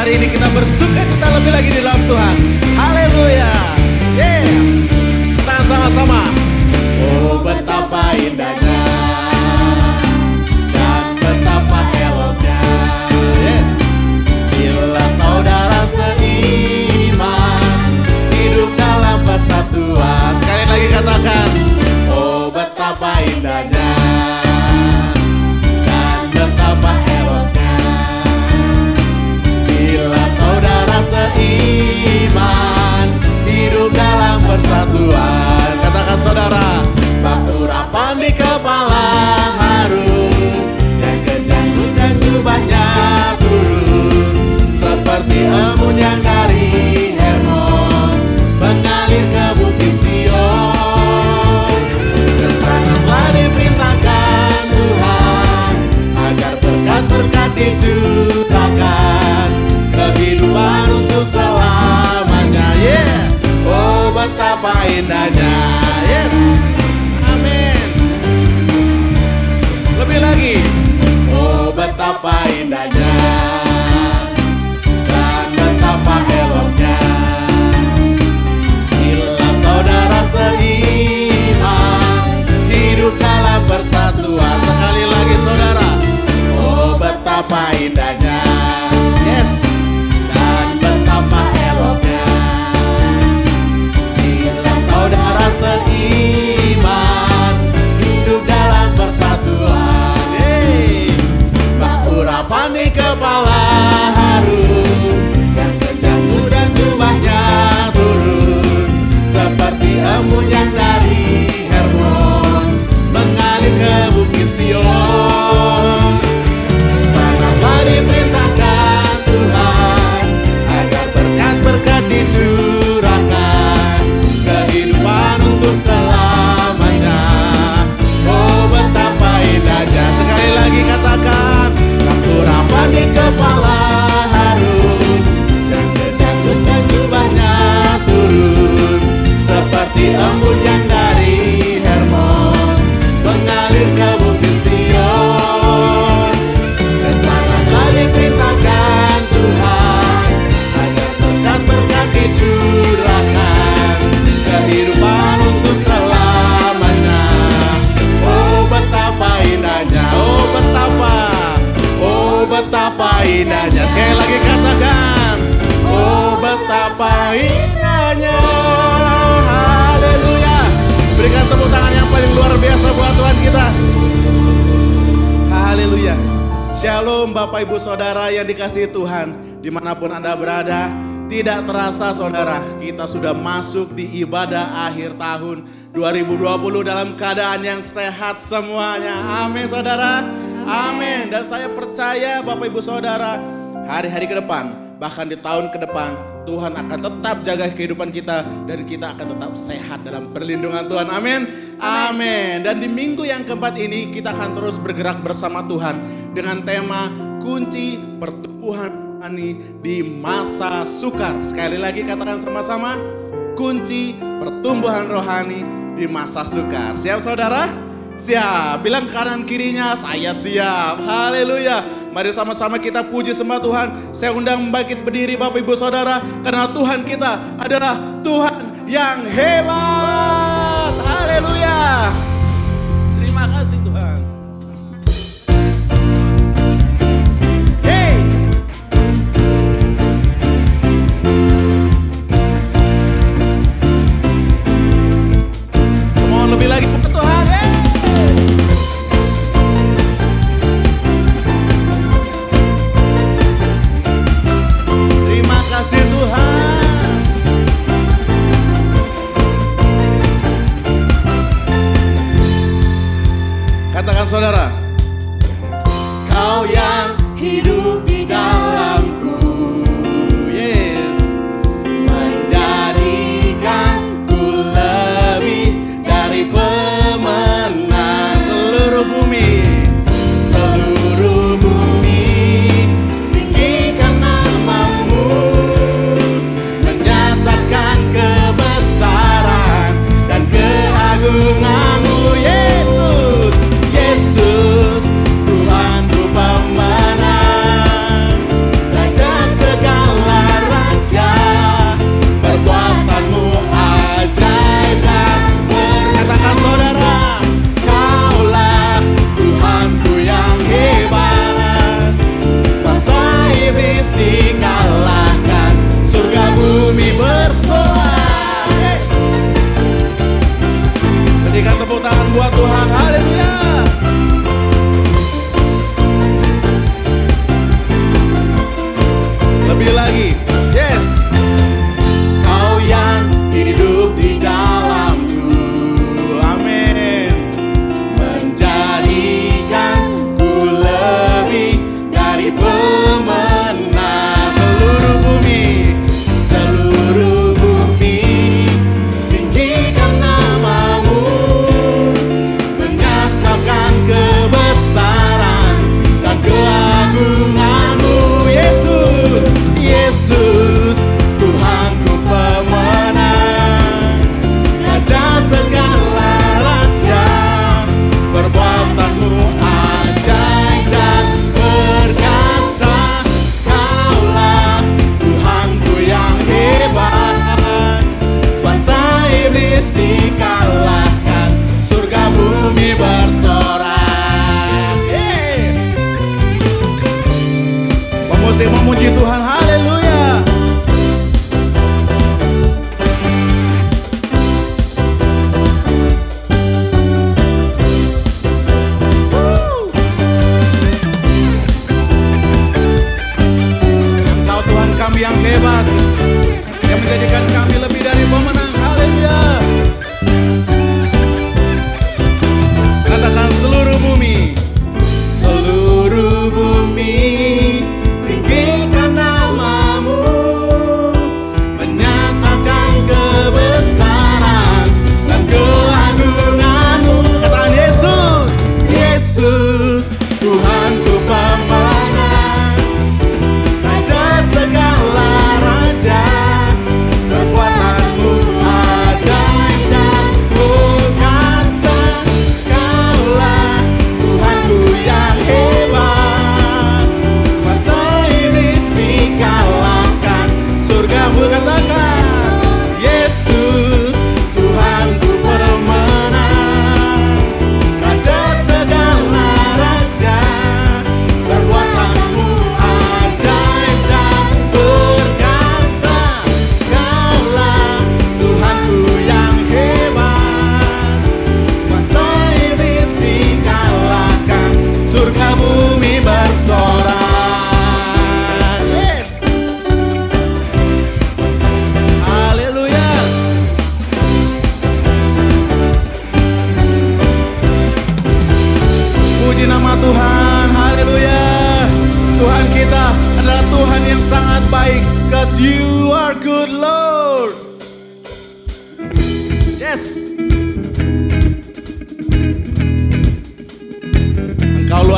hari ini kita bersuka cita lebih lagi di dalam Tuhan. Haleluya. Yeah. Kita sama-sama. Oh betapa indahnya dan betapa eloknya, Yes. bila saudara seiman hidup dalam persatuan. Sekali lagi katakan. Oh betapa indahnya dan betapa eloknya, bila saudara seiman hidup dalam persatuan. Katakan saudara. Batu urapan di kepala Harun, yang kejanggut dan jubahnya turun, seperti embun yang dari Hermon mengalir ke bukit Sion. Kesananlah diperintahkan Tuhan, agar berkat-berkat dicurahkan, kehidupan untuk selamanya. Yeah. Oh betapa indahnya. Yes. Amin. Lebih lagi. Oh betapa indahnya dan betapa eloknya, bila saudara seiman hidup dalam persatuan. Sekali lagi saudara. Oh betapa indahnya. Yes. Dan betapa eloknya, bila saudara seiman hidup dalam persatuan. Hey. Urapan di kepala Harun, yang kejanggut dan jubahnya turun, seperti embun yang dari Hermon mengalir ke bukit Sion. Sangatlah diperintahkan Tuhan, agar berkat-berkat dicurahkan, kehidupan untuk selamanya. Oh betapa indahnya. Sekali lagi katakan. Urapan di kepala Harun, dan kejanggut dan jubahnya turun, seperti embun yang dari Hermon mengalir ke bukit Sion. Kesananlah diperintahkan Tuhan, agar berkat-berkat dicurahkan, kehidupan untuk selamanya. Oh betapa indahnya. Oh betapa. Oh betapa indahnya. Sekali lagi katakan. Oh betapa indahnya. Haleluya. Berikan tepuk tangan yang paling luar biasa buat Tuhan kita. Haleluya. Shalom Bapak Ibu Saudara yang dikasihi Tuhan, dimanapun Anda berada. Tidak terasa saudara, kita sudah masuk di ibadah akhir tahun 2020 dalam keadaan yang sehat semuanya. Amin saudara. Amin. Dan saya percaya Bapak Ibu Saudara, hari-hari ke depan, bahkan di tahun ke depan, Tuhan akan tetap jaga kehidupan kita, dan kita akan tetap sehat dalam perlindungan Tuhan. Amin. Amin. Dan di minggu yang keempat ini kita akan terus bergerak bersama Tuhan dengan tema kunci pertumbuhan rohani di masa sukar. Sekali lagi katakan sama-sama, kunci pertumbuhan rohani di masa sukar. Siap saudara? Siap. Bilang kanan kirinya, saya siap. Haleluya. Mari sama-sama kita puji sembah Tuhan. Saya undang membangkit berdiri Bapak Ibu Saudara, karena Tuhan kita adalah Tuhan yang hebat. Haleluya. Terima kasih Tuhan. Hey. Mohon lebih lagi Tuhan. Hey. Terima kasih Tuhan. Katakan saudara. Kau yang hidup di dalamku, Yes. menjadikanku lebih dari pemenang. Seluruh bumi. Seluruh bumi tinggikan namamu, menyatakan kebesaran dan keagunganmu. Yesus, Yesus,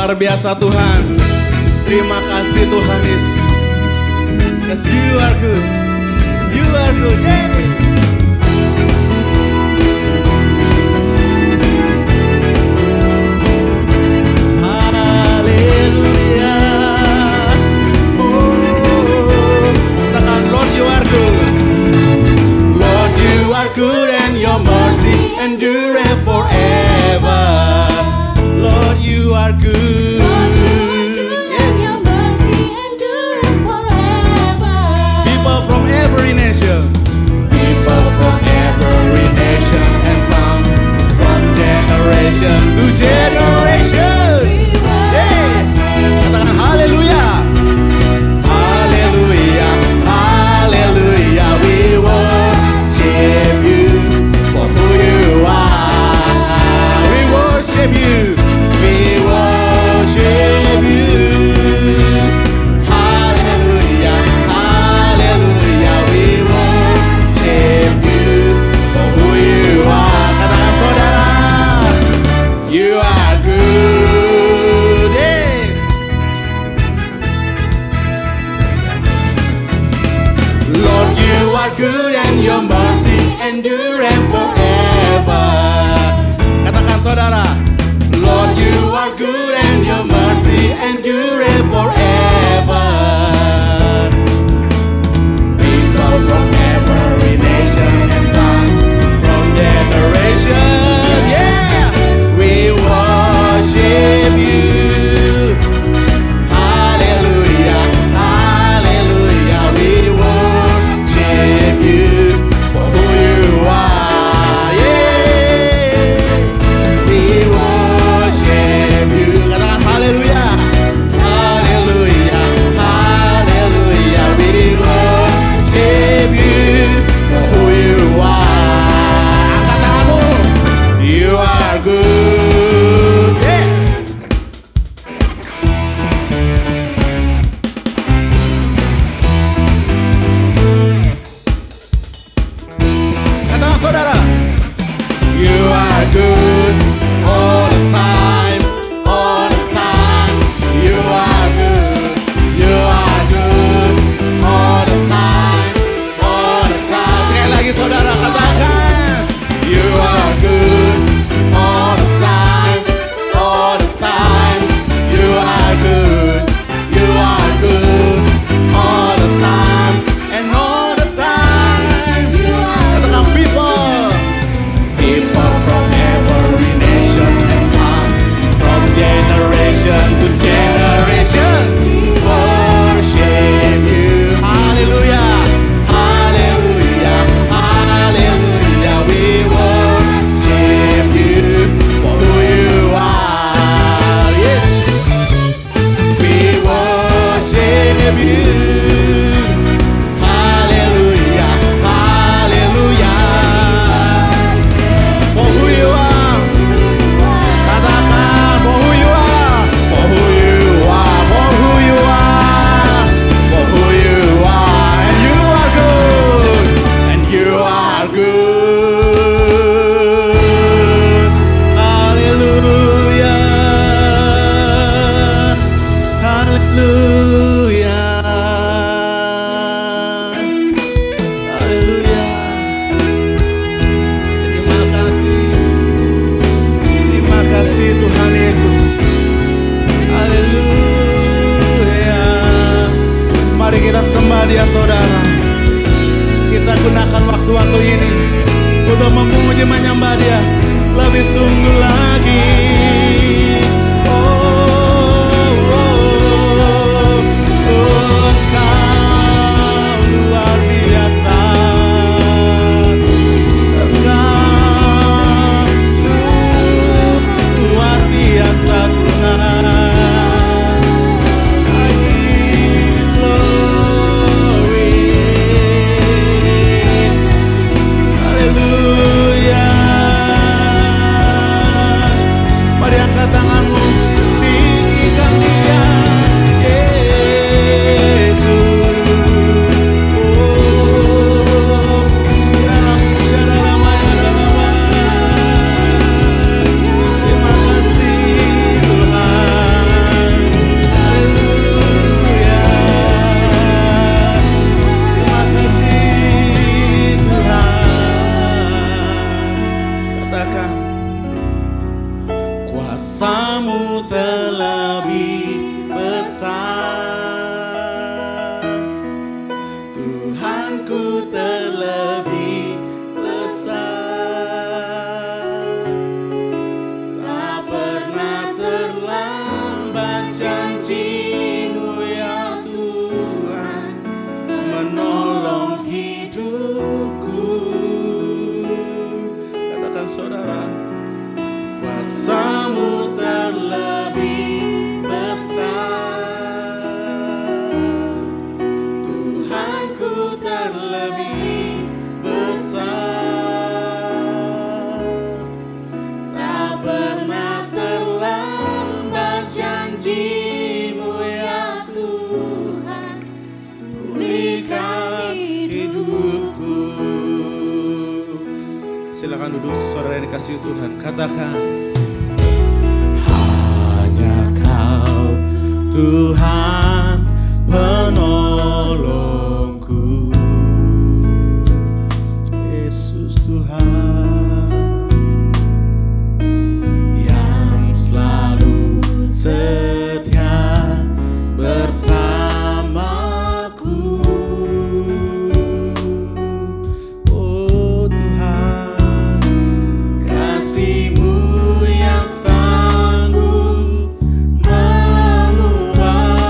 Luar biasa Tuhan. Terima kasih Tuhan Yesus. Yes, you are good. You are good. Yeah. Good and your mercy endureth forever. Lord, you are good. Yes. Your mercy endureth forever. People from every nation. People from every nation and from generation to generation. Yes. Katakan haleluya. Hallelujah, hallelujah. We worship you for who you are. We worship you. We worship you. Hallelujah, hallelujah. We worship you for who you are. Katakan saudara, You are good. yeah. Lord, you are good and your mercy endureth forever. Katakan saudara, Lord, you are good and your mercy endureth forever. People from every nation and from generation, yeah, we worship you. Hallelujah, hallelujah, we worship you for who you are, yeah. We worship you. katakan haleluya. Hallelujah, hallelujah, we worship you for who you are. Angkat tanganmu. You are good. Yeah. Katakan saudara, You are good all the time, all the time. You are good, you are good all the time, all the time. sekali lagi saudara katakan. You are good all the time, all the time. You are good, you are good all the time, and all the time. Katakan people. People from every nation and from generation to generation worship you. Haleluya. Hallelujah, hallelujah. We worship you for who you are. Yes, we worship you. Hallelujah, hallelujah. For who you are. Katakan for who you are. For who you are, for who you are, for who you are, and you are good, and you are good. Haleluya. Haleluya. Haleluya. Terima kasih. Terima kasih Tuhan Yesus. Haleluya. Mari kita sembah Dia saudara. Kita gunakan waktu-waktu ini untuk memuji menyembah Dia lebih sungguh lagi. Engkau luar biasa. Engkau luar biasa Tuhan. I give glory. Haleluya. Mari Silakan duduk saudara yang dikasihi Tuhan. Katakan, Hanya Kau Tuhan penolongku, Yesus Tuhan yang selalu setia bersamaku. Oh Tuhan, Kasih-Mu yang sanggup mengubah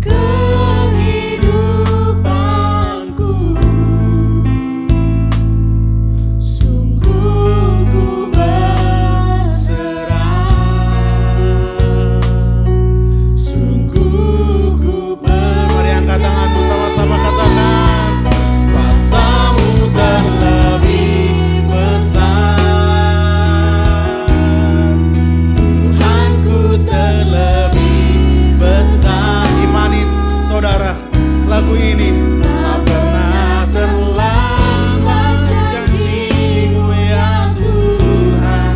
kehidupanku. Sungguh ku berserah, sungguh ku mari angkat tangan bersama-sama katakan, Kuasa-Mu terlebih besar, Tuhanku terlebih besar. imani saudara lagu ini. Tak pernah terlambat janji-Mu ya Tuhan,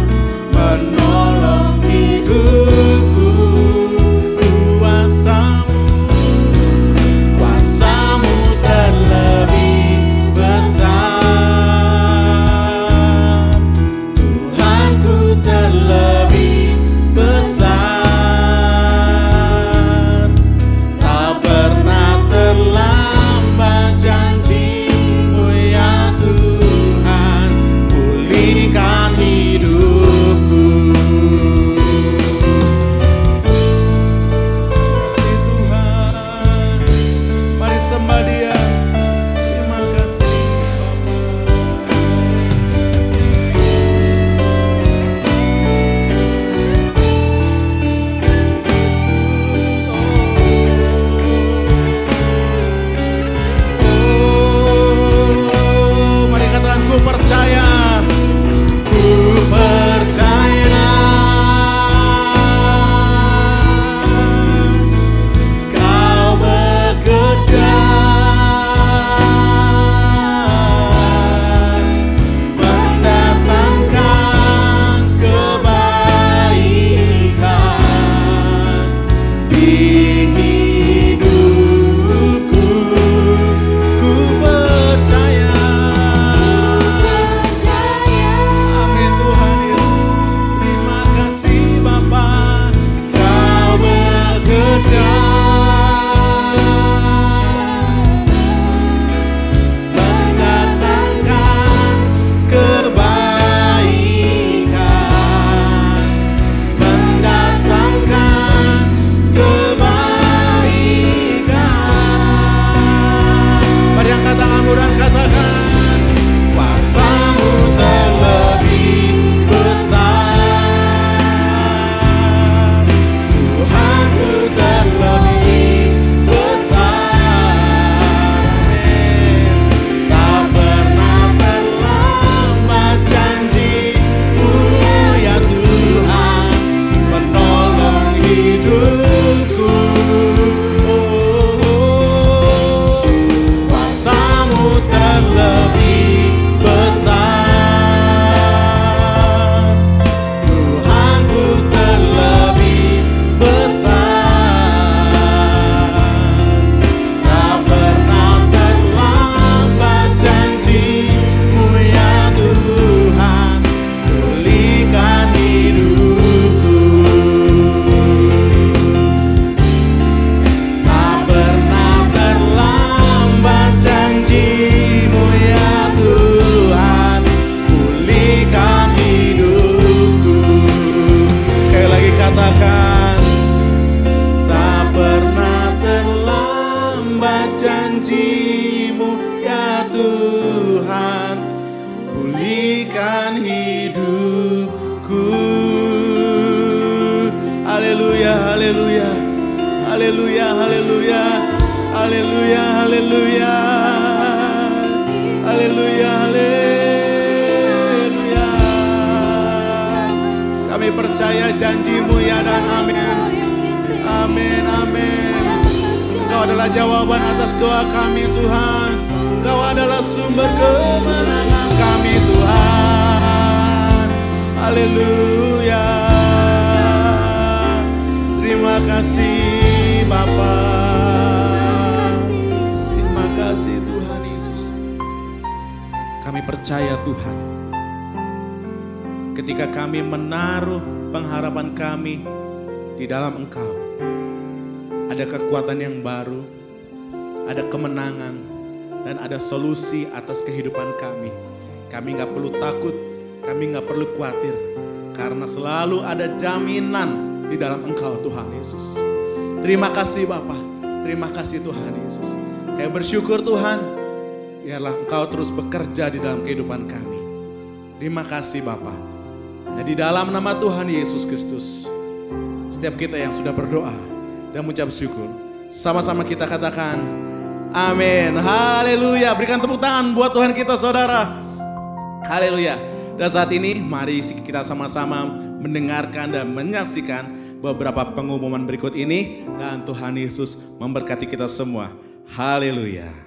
menolong hidupku. Kuasa-Mu terlebih besar, Tuhanku terlebih besar. Tak pernah terlambat janji-Mu ya Tuhan, pulihkan hidupku. Kasih Tuhan, mari sembah Dia. Terima kasih Oh, mari katakan, ku percaya. Ku percaya Kau bekerja mendatangkan kebaikan di hidupku. Ku percaya. Amin Tuhan Yesus. Terima kasih Bapa. Kau bekerja mendatangkan kebaikan, mendatangkan kebaikan. Mari angkat tanganmu dan katakan, Kuasa-Mu terlebih besar, Tuhanku terlebih besar. Tak pernah terlambat janji-Mu ya Tuhan, menolong hidupku. Kuasa-Mu terlebih besar, Tuhanku terlebih besar. Tak pernah terlambat janji-Mu ya Tuhan, pulihkan hidupku. Tak pernah terlambat janji-Mu ya Tuhan, pulihkan hidupku. sekali lagi katakan, Tak pernah terlambat janji-Mu ya Tuhan, pulihkan hidupku. haleluya, haleluya, haleluya, haleluya, haleluya, haleluya, haleluya, haleluya. Kami percaya janji-Mu ya dan amin. Amin, amin. Engkau adalah jawaban atas doa kami Tuhan. Engkau adalah sumber kemenangan kami Tuhan. Haleluya. Terima kasih Bapa. Terima kasih Tuhan Yesus. Kami percaya Tuhan, ketika kami menaruh pengharapan kami di dalam Engkau, ada kekuatan yang baru, ada kemenangan, dan ada solusi atas kehidupan kami. Kami gak perlu takut, kami gak perlu khawatir, karena selalu ada jaminan di dalam Engkau Tuhan Yesus. Terima kasih Bapa, terima kasih Tuhan Yesus. Kami bersyukur Tuhan, biarlah Engkau terus bekerja di dalam kehidupan kami. Terima kasih Bapa. Dan di dalam nama Tuhan Yesus Kristus, setiap kita yang sudah berdoa dan mengucap syukur, sama-sama kita katakan amin. Haleluya. Berikan tepuk tangan buat Tuhan kita saudara. Haleluya. Dan saat ini mari kita sama-sama mendengarkan dan menyaksikan beberapa pengumuman berikut ini, dan Tuhan Yesus memberkati kita semua. Haleluya.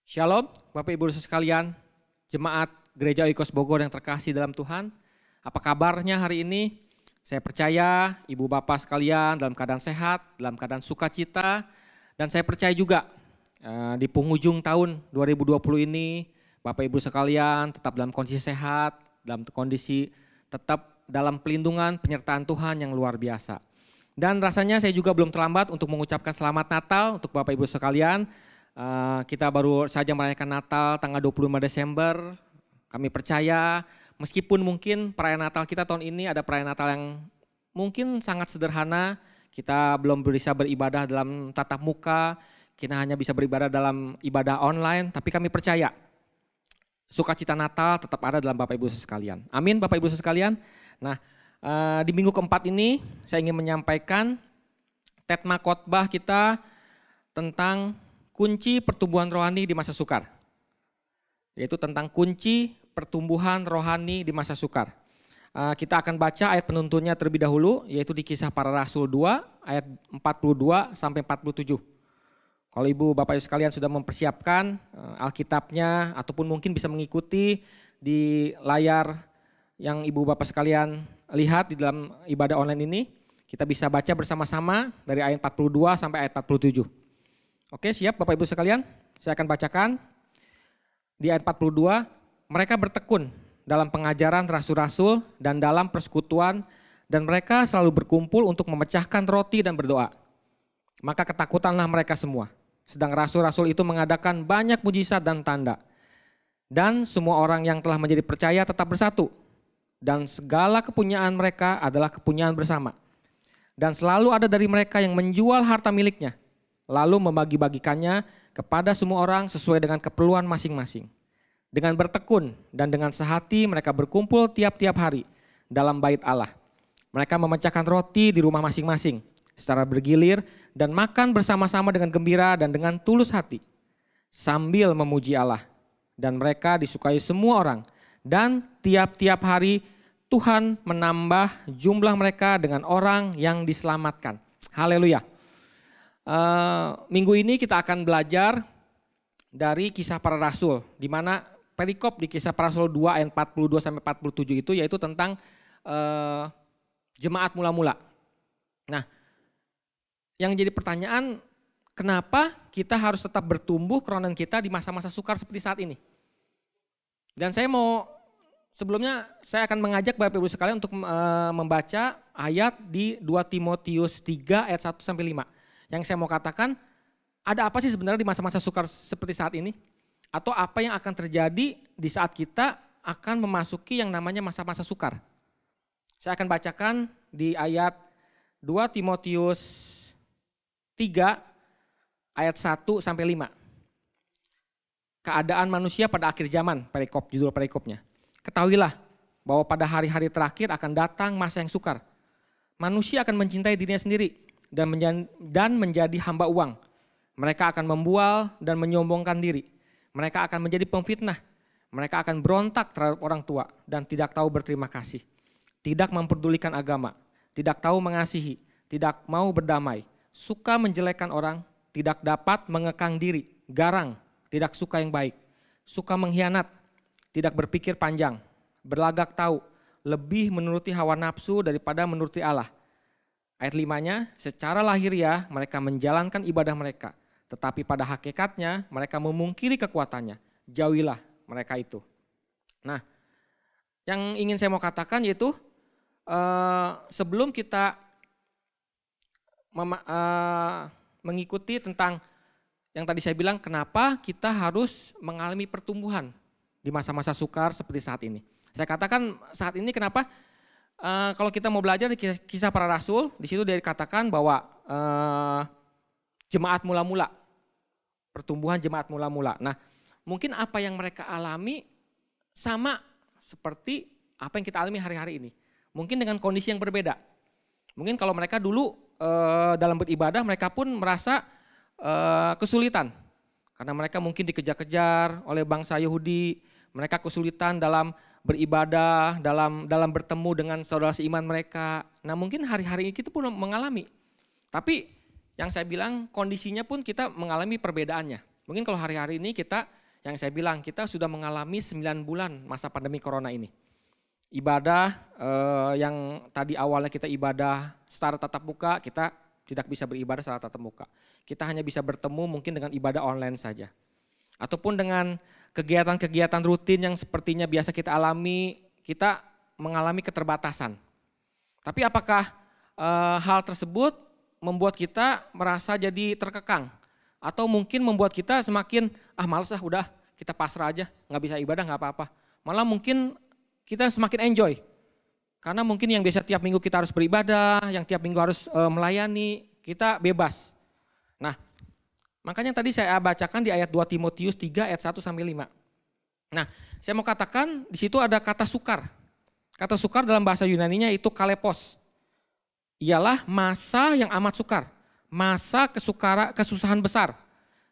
Shalom, Bapak Ibu Saudara sekalian, jemaat Gereja Oikos Bogor yang terkasih dalam Tuhan. Apa kabarnya hari ini? Saya percaya Ibu Bapak sekalian dalam keadaan sehat, dalam keadaan sukacita, dan saya percaya juga di penghujung tahun 2020 ini, Bapak Ibu sekalian tetap dalam kondisi sehat, dalam kondisi tetap dalam pelindungan penyertaan Tuhan yang luar biasa. Dan rasanya saya juga belum terlambat untuk mengucapkan selamat Natal untuk Bapak Ibu sekalian. Kita baru saja merayakan Natal tanggal 25 Desember. Kami percaya meskipun mungkin perayaan Natal kita tahun ini ada perayaan Natal yang mungkin sangat sederhana. Kita belum bisa beribadah dalam tatap muka. Kita hanya bisa beribadah dalam ibadah online. Tapi kami percaya sukacita Natal tetap ada dalam Bapak Ibu sekalian. Amin Bapak Ibu sekalian. Nah di minggu keempat ini saya ingin menyampaikan tema khotbah kita tentang kunci pertumbuhan rohani di masa sukar, yaitu tentang kunci pertumbuhan rohani di masa sukar. Kita akan baca ayat penuntunnya terlebih dahulu, yaitu di Kisah Para Rasul 2 ayat 42 sampai 47. Kalau Ibu Bapak Ibu sekalian sudah mempersiapkan Alkitabnya ataupun mungkin bisa mengikuti di layar yang Ibu Bapak sekalian lihat di dalam ibadah online ini, kita bisa baca bersama-sama dari ayat 42 sampai ayat 47. Oke, siap Bapak Ibu sekalian? Saya akan bacakan di ayat 42, mereka bertekun dalam pengajaran rasul-rasul dan dalam persekutuan dan mereka selalu berkumpul untuk memecahkan roti dan berdoa. Maka ketakutanlah mereka semua. Sedang rasul-rasul itu mengadakan banyak mujizat dan tanda. Dan semua orang yang telah menjadi percaya tetap bersatu. Dan segala kepunyaan mereka adalah kepunyaan bersama. Dan selalu ada dari mereka yang menjual harta miliknya, lalu membagi-bagikannya kepada semua orang sesuai dengan keperluan masing-masing. Dengan bertekun dan dengan sehati mereka berkumpul tiap-tiap hari dalam bait Allah. Mereka memecahkan roti di rumah masing-masing secara bergilir dan makan bersama-sama dengan gembira dan dengan tulus hati sambil memuji Allah. Dan mereka disukai semua orang dan tiap-tiap hari Tuhan menambah jumlah mereka dengan orang yang diselamatkan. Haleluya. Minggu ini kita akan belajar dari Kisah Para Rasul, di mana perikop di Kisah Para Rasul 2 ayat 42 sampai 47 itu yaitu tentang jemaat mula-mula. Nah, yang jadi pertanyaan, kenapa kita harus tetap bertumbuh kerohanian kita di masa-masa sukar seperti saat ini? Dan sebelumnya saya akan mengajak Bapak Ibu sekalian untuk membaca ayat di 2 Timotius 3 ayat 1 sampai 5. Yang saya mau katakan, ada apa sih sebenarnya di masa-masa sukar seperti saat ini? Atau apa yang akan terjadi di saat kita akan memasuki yang namanya masa-masa sukar? Saya akan bacakan di ayat 2 Timotius 3 ayat 1 sampai 5. Keadaan manusia pada akhir zaman, judul perikopnya. Ketahuilah bahwa pada hari-hari terakhir akan datang masa yang sukar. Manusia akan mencintai dirinya sendiri dan menjadi hamba uang. Mereka akan membual dan menyombongkan diri. Mereka akan menjadi pemfitnah. Mereka akan berontak terhadap orang tua dan tidak tahu berterima kasih. Tidak memperdulikan agama, tidak tahu mengasihi, tidak mau berdamai, suka menjelekkan orang, tidak dapat mengekang diri, garang, tidak suka yang baik, suka mengkhianat, tidak berpikir panjang, berlagak tahu, lebih menuruti hawa nafsu daripada menuruti Allah. Ayat 5-nya, secara lahiriah mereka menjalankan ibadah mereka, tetapi pada hakikatnya mereka memungkiri kekuatannya. Jauhilah mereka itu. Nah, yang ingin saya mau katakan yaitu sebelum kita mengikuti tentang yang tadi saya bilang, kenapa kita harus mengalami pertumbuhan di masa-masa sukar seperti saat ini. Saya katakan saat ini kenapa? Kalau kita mau belajar di Kisah Para Rasul, di situ dia dikatakan bahwa jemaat mula-mula, pertumbuhan jemaat mula-mula. Nah, mungkin apa yang mereka alami sama seperti apa yang kita alami hari-hari ini. Mungkin dengan kondisi yang berbeda. Mungkin kalau mereka dulu dalam beribadah, mereka pun merasa kesulitan. Karena mereka mungkin dikejar-kejar oleh bangsa Yahudi, mereka kesulitan dalam beribadah, dalam bertemu dengan saudara seiman mereka. Nah mungkin hari-hari ini kita pun mengalami. Tapi yang saya bilang kondisinya pun kita mengalami perbedaannya. Mungkin kalau hari-hari ini kita Yang saya bilang kita sudah mengalami 9 bulan masa pandemi corona ini. Ibadah yang tadi awalnya kita ibadah secara tatap muka, kita tidak bisa beribadah secara tatap muka. Kita hanya bisa bertemu mungkin dengan ibadah online saja. Ataupun dengan kegiatan-kegiatan rutin yang sepertinya biasa kita alami, kita mengalami keterbatasan. Tapi apakah hal tersebut membuat kita merasa jadi terkekang? Atau mungkin membuat kita semakin, males lah udah kita pasrah aja, nggak bisa ibadah nggak apa-apa. Malah mungkin kita semakin enjoy. Karena mungkin yang biasa tiap minggu kita harus beribadah, yang tiap minggu harus melayani, kita bebas. Nah, makanya tadi saya bacakan di ayat 2 Timotius 3 ayat 1 sampai 5. Nah, saya mau katakan di situ ada kata sukar. Kata sukar dalam bahasa Yunaninya itu kalepos. Ialah masa yang amat sukar, masa kesusahan besar,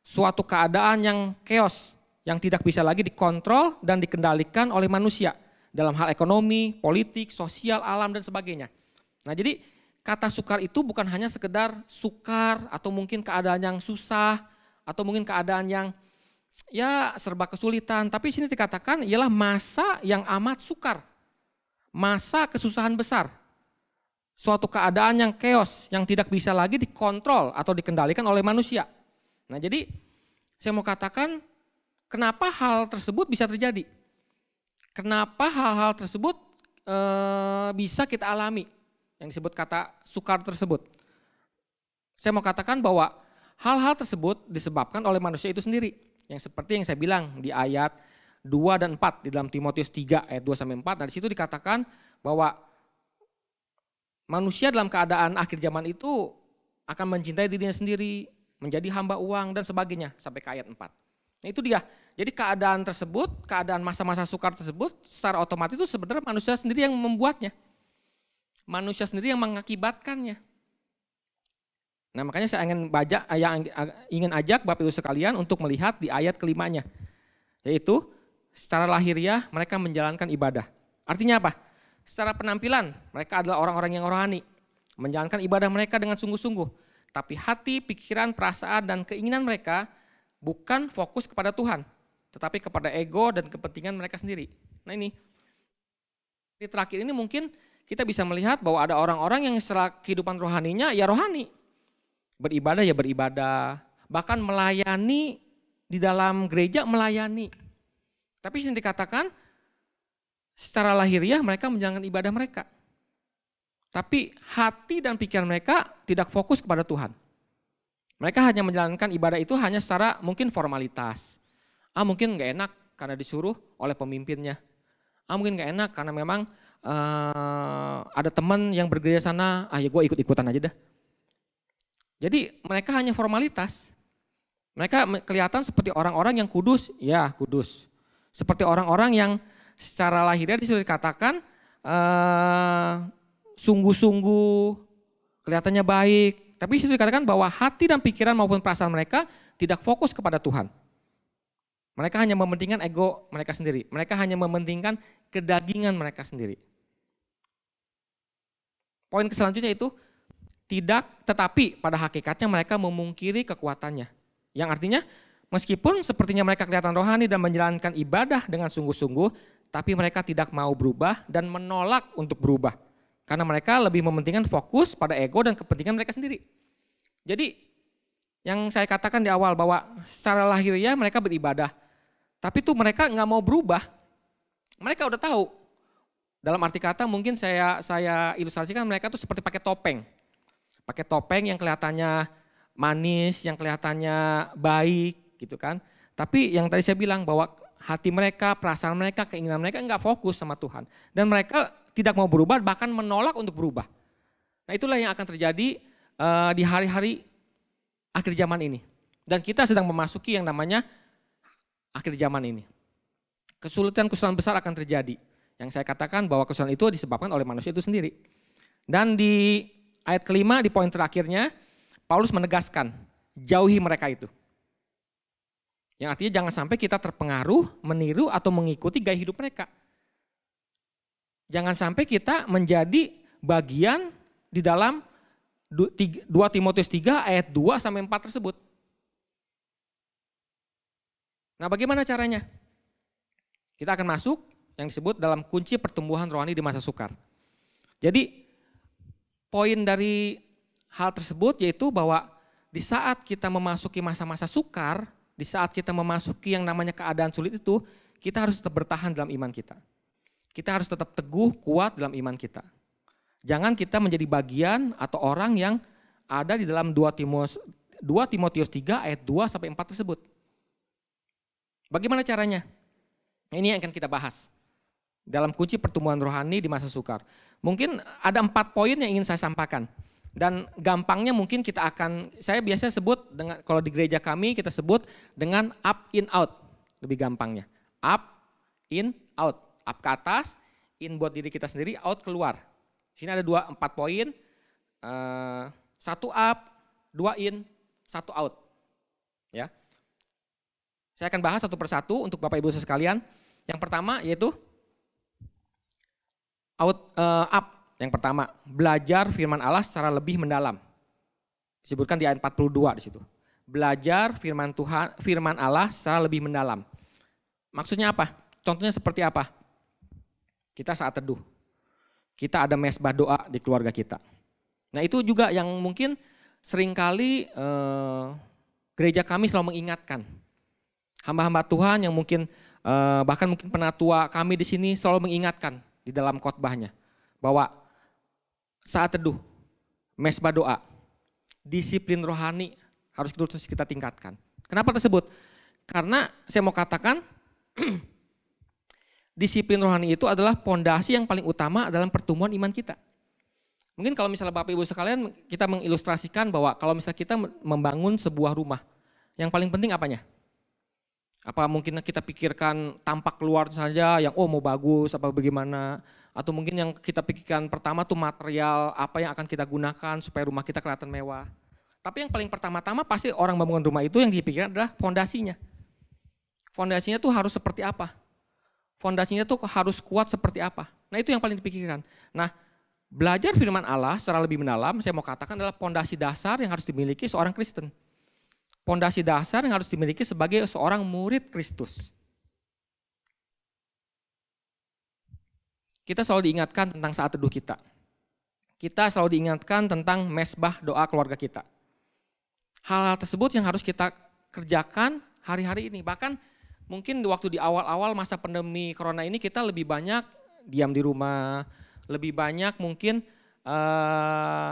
suatu keadaan yang chaos, yang tidak bisa lagi dikontrol dan dikendalikan oleh manusia dalam hal ekonomi, politik, sosial, alam dan sebagainya. Nah, jadi kata sukar itu bukan hanya sekedar sukar atau mungkin keadaan yang susah atau mungkin keadaan yang ya serba kesulitan, tapi sini dikatakan ialah masa yang amat sukar, masa kesusahan besar. Suatu keadaan yang chaos, yang tidak bisa lagi dikontrol atau dikendalikan oleh manusia. Nah, jadi saya mau katakan kenapa hal tersebut bisa terjadi? Kenapa hal-hal tersebut bisa kita alami? Yang disebut kata sukar tersebut. Saya mau katakan bahwa hal-hal tersebut disebabkan oleh manusia itu sendiri. Yang seperti yang saya bilang di ayat 2 dan 4 di dalam Timotius 3 ayat 2 sampai 4. Nah, di situ dikatakan bahwa manusia dalam keadaan akhir zaman itu akan mencintai dirinya sendiri, menjadi hamba uang dan sebagainya sampai ke ayat 4. Nah, itu dia. Jadi keadaan tersebut, keadaan masa-masa sukar tersebut secara otomatis itu sebenarnya manusia sendiri yang membuatnya. Manusia sendiri yang mengakibatkannya. Nah, makanya saya ingin ajak Bapak Ibu sekalian untuk melihat di ayat kelimanya. Yaitu secara lahiriah mereka menjalankan ibadah. Artinya apa? Secara penampilan, mereka adalah orang-orang yang rohani, menjalankan ibadah mereka dengan sungguh-sungguh. Tapi hati, pikiran, perasaan, dan keinginan mereka bukan fokus kepada Tuhan, tetapi kepada ego dan kepentingan mereka sendiri. Nah, ini di terakhir ini mungkin kita bisa melihat bahwa ada orang-orang yang secara kehidupan rohaninya ya rohani. Beribadah ya beribadah, bahkan melayani di dalam gereja melayani. Tapi sini dikatakan, secara lahiriah mereka menjalankan ibadah mereka. Tapi hati dan pikiran mereka tidak fokus kepada Tuhan. Mereka hanya menjalankan ibadah itu hanya secara mungkin formalitas. Mungkin gak enak karena disuruh oleh pemimpinnya. Mungkin gak enak karena memang ada teman yang bergereja sana, ya gue ikut-ikutan aja dah. Jadi mereka hanya formalitas. Mereka kelihatan seperti orang-orang yang kudus, ya kudus. Seperti orang-orang yang secara lahiriah disuruh dikatakan sungguh-sungguh, kelihatannya baik. Tapi disuruh dikatakan bahwa hati dan pikiran maupun perasaan mereka tidak fokus kepada Tuhan. Mereka hanya mementingkan ego mereka sendiri. Mereka hanya mementingkan kedagingan mereka sendiri. Poin selanjutnya itu tidak, tetapi pada hakikatnya mereka memungkiri kekuatannya. Yang artinya meskipun sepertinya mereka kelihatan rohani dan menjalankan ibadah dengan sungguh-sungguh, tapi mereka tidak mau berubah dan menolak untuk berubah. Karena mereka lebih mementingkan fokus pada ego dan kepentingan mereka sendiri. Jadi yang saya katakan di awal bahwa secara lahiriah mereka beribadah. Tapi tuh mereka nggak mau berubah. Mereka udah tahu. Dalam arti kata mungkin saya ilustrasikan mereka tuh seperti pakai topeng. Pakai topeng yang kelihatannya manis, yang kelihatannya baik gitu kan. Tapi yang tadi saya bilang bahwa hati mereka, perasaan mereka, keinginan mereka enggak fokus sama Tuhan. Dan mereka tidak mau berubah, bahkan menolak untuk berubah. Nah, itulah yang akan terjadi di hari-hari akhir zaman ini. Dan kita sedang memasuki yang namanya akhir zaman ini. Kesulitan-kesulitan besar akan terjadi. Yang saya katakan bahwa kesulitan itu disebabkan oleh manusia itu sendiri. Dan di ayat kelima, di poin terakhirnya, Paulus menegaskan, jauhi mereka itu. Yang artinya jangan sampai kita terpengaruh, meniru atau mengikuti gaya hidup mereka. Jangan sampai kita menjadi bagian di dalam 2 Timotius 3 ayat 2 sampai 4 tersebut. Nah, bagaimana caranya? Kita akan masuk yang disebut dalam kunci pertumbuhan rohani di masa sukar. Jadi poin dari hal tersebut yaitu bahwa di saat kita memasuki masa-masa sukar, di saat kita memasuki yang namanya keadaan sulit itu, kita harus tetap bertahan dalam iman kita. Kita harus tetap teguh, kuat dalam iman kita. Jangan kita menjadi bagian atau orang yang ada di dalam 2 Timotius 3 ayat 2 sampai 4 tersebut. Bagaimana caranya? Ini yang akan kita bahas dalam kunci pertumbuhan rohani di masa sukar. Mungkin ada 4 poin yang ingin saya sampaikan. Dan gampangnya mungkin saya biasa sebut dengan, kalau di gereja kami kita sebut dengan up in out. Lebih gampangnya. Up, in, out. Up ke atas, in buat diri kita sendiri, out keluar. Sini ada 4 poin. 1 up, 2 in, 1 out. Ya. Saya akan bahas satu persatu untuk Bapak Ibu sekalian. Yang pertama yaitu up. Yang pertama, belajar firman Allah secara lebih mendalam. Disebutkan di ayat 42 di situ. Belajar firman Allah secara lebih mendalam. Maksudnya apa? Contohnya seperti apa? Kita saat teduh. Kita ada mesbah doa di keluarga kita. Nah, itu juga yang mungkin seringkali gereja kami selalu mengingatkan. Hamba-hamba Tuhan yang mungkin bahkan mungkin penatua kami di sini selalu mengingatkan di dalam khotbahnya bahwa saat teduh, mesbah doa, disiplin rohani harus terus kita tingkatkan. Kenapa tersebut? Karena saya mau katakan disiplin rohani itu adalah pondasi yang paling utama dalam pertumbuhan iman kita. Mungkin kalau misalnya Bapak Ibu sekalian kita mengilustrasikan bahwa kalau misalnya kita membangun sebuah rumah, yang paling penting apanya? Apa mungkin kita pikirkan tampak luar saja yang mau bagus apa bagaimana, atau mungkin yang kita pikirkan pertama tuh material apa yang akan kita gunakan supaya rumah kita kelihatan mewah. Tapi yang paling pertama-tama pasti orang bangun rumah itu yang dipikirkan adalah fondasinya. Fondasinya tuh harus seperti apa? Fondasinya tuh harus kuat seperti apa? Nah, itu yang paling dipikirkan. Nah, belajar firman Allah secara lebih mendalam saya mau katakan adalah fondasi dasar yang harus dimiliki seorang Kristen. Fondasi dasar yang harus dimiliki sebagai seorang murid Kristus. Kita selalu diingatkan tentang saat teduh kita. Kita selalu diingatkan tentang mesbah doa keluarga kita. Hal-hal tersebut yang harus kita kerjakan hari-hari ini. Bahkan mungkin waktu di awal-awal masa pandemi corona ini kita lebih banyak diam di rumah, lebih banyak mungkin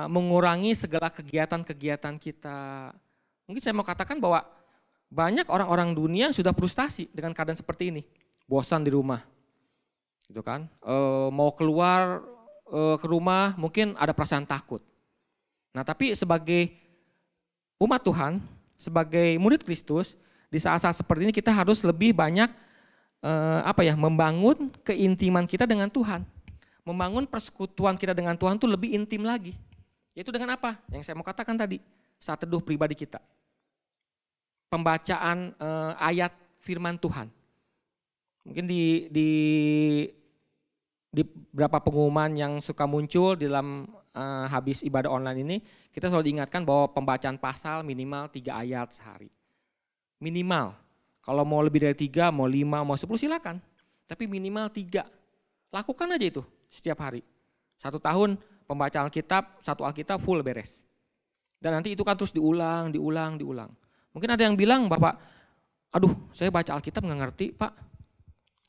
mengurangi segala kegiatan-kegiatan kita. Mungkin saya mau katakan bahwa banyak orang-orang dunia yang sudah frustasi dengan keadaan seperti ini. Bosan di rumah. Gitu kan? Mau keluar ke rumah mungkin ada perasaan takut. Nah, tapi sebagai umat Tuhan, sebagai murid Kristus, di saat-saat seperti ini kita harus lebih banyak membangun keintiman kita dengan Tuhan. Membangun persekutuan kita dengan Tuhan itu lebih intim lagi. Yaitu dengan apa? Yang saya mau katakan tadi, saat teduh pribadi kita. Pembacaan ayat firman Tuhan. Mungkin di beberapa pengumuman yang suka muncul di dalam habis ibadah online ini, kita selalu diingatkan bahwa pembacaan pasal minimal 3 ayat sehari. Minimal. Kalau mau lebih dari 3, mau 5, mau 10 silakan. Tapi minimal 3. Lakukan aja itu setiap hari. 1 tahun pembacaan Alkitab, 1 Alkitab full beres. Dan nanti itu kan terus diulang. Mungkin ada yang bilang, Bapak, aduh saya baca Alkitab nggak ngerti Pak.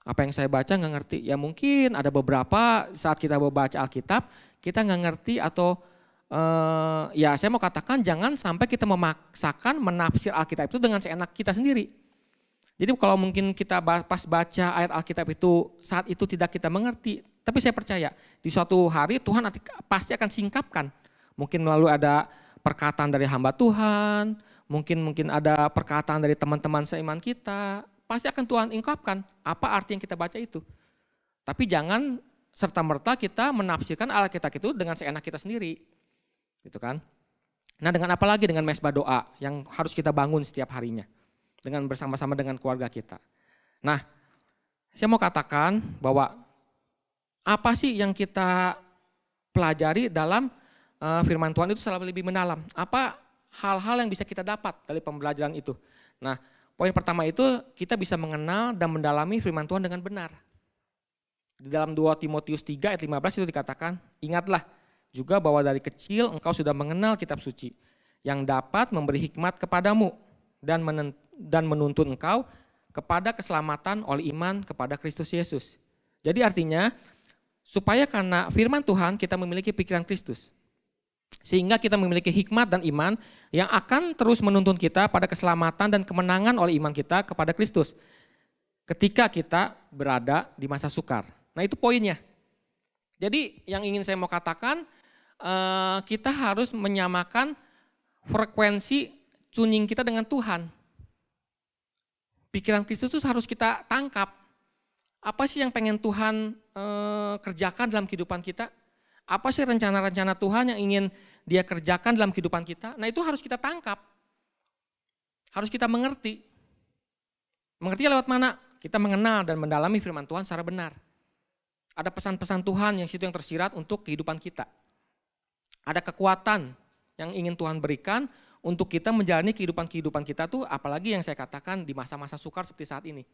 Apa yang saya baca nggak ngerti. Ya mungkin ada beberapa saat kita baca Alkitab, kita nggak ngerti atau ya saya mau katakan jangan sampai kita memaksakan menafsir Alkitab itu dengan seenak kita sendiri. Jadi kalau mungkin kita pas baca ayat Alkitab itu saat itu tidak kita mengerti, tapi saya percaya di suatu hari Tuhan pasti akan singkapkan. Mungkin melalui ada perkataan dari hamba Tuhan, mungkin ada perkataan dari teman-teman seiman kita, pasti akan Tuhan ungkapkan apa arti yang kita baca itu. Tapi jangan serta-merta kita menafsirkan Alkitab itu dengan seenak kita sendiri. Gitu kan? Nah, dengan apa lagi? Dengan mesbah doa yang harus kita bangun setiap harinya. Dengan bersama-sama dengan keluarga kita. Nah, saya mau katakan bahwa apa sih yang kita pelajari dalam firman Tuhan itu selalu lebih mendalam. Apa hal-hal yang bisa kita dapat dari pembelajaran itu. Nah, Poin pertama itu kita bisa mengenal dan mendalami firman Tuhan dengan benar. Di dalam 2 Timotius 3 ayat 15 itu dikatakan, ingatlah juga bahwa dari kecil engkau sudah mengenal kitab suci yang dapat memberi hikmat kepadamu dan menuntun engkau kepada keselamatan oleh iman kepada Kristus Yesus. Jadi artinya supaya karena firman Tuhan kita memiliki pikiran Kristus. Sehingga kita memiliki hikmat dan iman yang akan terus menuntun kita pada keselamatan dan kemenangan oleh iman kita kepada Kristus. Ketika kita berada di masa sukar. Nah itu poinnya. Jadi yang ingin saya mau katakan, kita harus menyamakan frekuensi tuning kita dengan Tuhan. Pikiran Kristus itu harus kita tangkap. Apa sih yang pengen Tuhan kerjakan dalam kehidupan kita? Apa sih rencana-rencana Tuhan yang ingin Dia kerjakan dalam kehidupan kita? Nah itu harus kita tangkap. Harus kita mengerti. Mengerti lewat mana? Kita mengenal dan mendalami firman Tuhan secara benar. Ada pesan-pesan Tuhan yang situ yang tersirat untuk kehidupan kita. Ada kekuatan yang ingin Tuhan berikan untuk kita menjalani kehidupan kita tuh, apalagi yang saya katakan di masa-masa sukar seperti saat ini.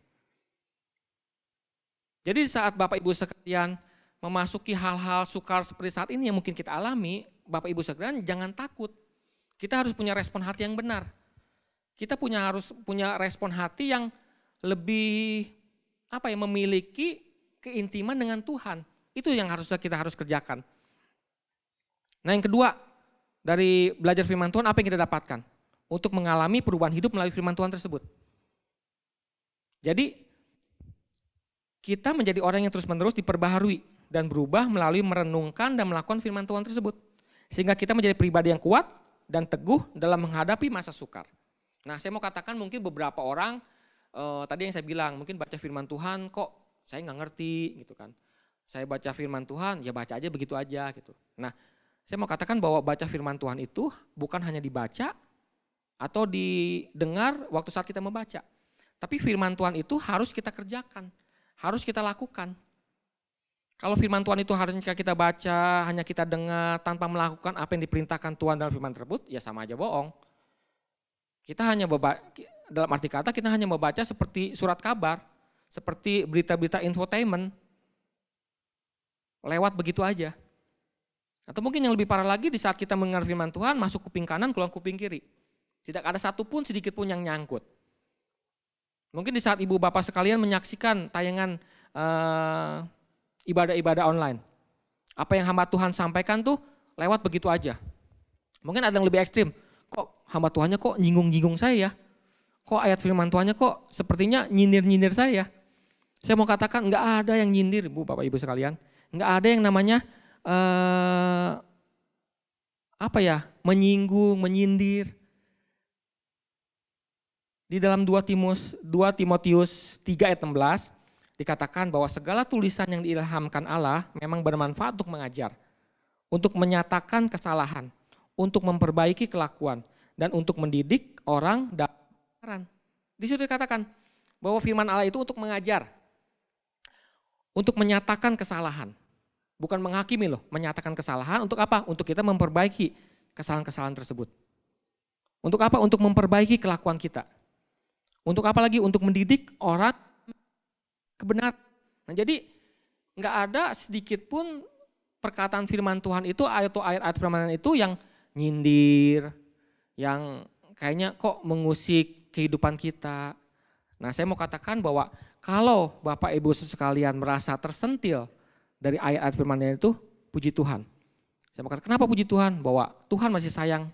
Jadi saat Bapak Ibu sekalian memasuki hal-hal sukar seperti saat ini yang mungkin kita alami, Bapak Ibu sekalian jangan takut. Kita harus punya respon hati yang benar. Kita harus punya respon hati yang lebih memiliki keintiman dengan Tuhan. Itu yang kita harus kerjakan. Nah yang kedua, dari belajar firman Tuhan apa yang kita dapatkan? Untuk mengalami perubahan hidup melalui firman Tuhan tersebut. Jadi kita menjadi orang yang terus-menerus diperbaharui dan berubah melalui merenungkan dan melakukan firman Tuhan tersebut. Sehingga kita menjadi pribadi yang kuat dan teguh dalam menghadapi masa sukar. Nah saya mau katakan mungkin beberapa orang, tadi yang saya bilang mungkin baca firman Tuhan kok saya nggak ngerti gitu kan. Saya baca firman Tuhan ya baca aja begitu aja gitu. Nah saya mau katakan bahwa baca firman Tuhan itu bukan hanya dibaca atau didengar waktu saat kita membaca. Tapi firman Tuhan itu harus kita kerjakan, harus kita lakukan. Kalau firman Tuhan itu harusnya kita baca, hanya kita dengar tanpa melakukan apa yang diperintahkan Tuhan dalam firman tersebut, ya sama aja bohong. Kita hanya dalam arti kata kita hanya membaca seperti surat kabar, seperti berita-berita infotainment, lewat begitu aja. Atau mungkin yang lebih parah lagi di saat kita mendengar firman Tuhan, masuk kuping kanan, keluar kuping kiri. Tidak ada satupun sedikit pun yang nyangkut. Mungkin di saat ibu bapak sekalian menyaksikan tayangan ibadah-ibadah online. Apa yang hamba Tuhan sampaikan tuh lewat begitu aja. Mungkin ada yang lebih ekstrim. Kok hamba Tuhannya kok nyinggung-nyinggung saya ya? Kok ayat firman Tuhannya kok sepertinya nyindir-nyindir saya? Saya mau katakan enggak ada yang nyindir Bu, Bapak Ibu sekalian. Enggak ada yang namanya menyinggung, menyindir. Di dalam 2 Timotius 3 ayat 16 dikatakan bahwa segala tulisan yang diilhamkan Allah memang bermanfaat untuk mengajar, untuk menyatakan kesalahan, untuk memperbaiki kelakuan, dan untuk mendidik orang dalam kebenaran. Di situ dikatakan bahwa firman Allah itu untuk mengajar, untuk menyatakan kesalahan. Bukan menghakimi loh, menyatakan kesalahan untuk apa? Untuk kita memperbaiki kesalahan-kesalahan tersebut. Untuk apa? Untuk memperbaiki kelakuan kita. Untuk apa lagi? Untuk mendidik orang kebenaran. Nah, jadi nggak ada sedikit pun perkataan firman Tuhan itu atau ayat-ayat firman itu yang nyindir, yang kayaknya kok mengusik kehidupan kita. Nah saya mau katakan bahwa kalau Bapak Ibu sekalian merasa tersentil dari ayat-ayat firman itu, puji Tuhan. Saya mau katakan kenapa puji Tuhan? Bahwa Tuhan masih sayang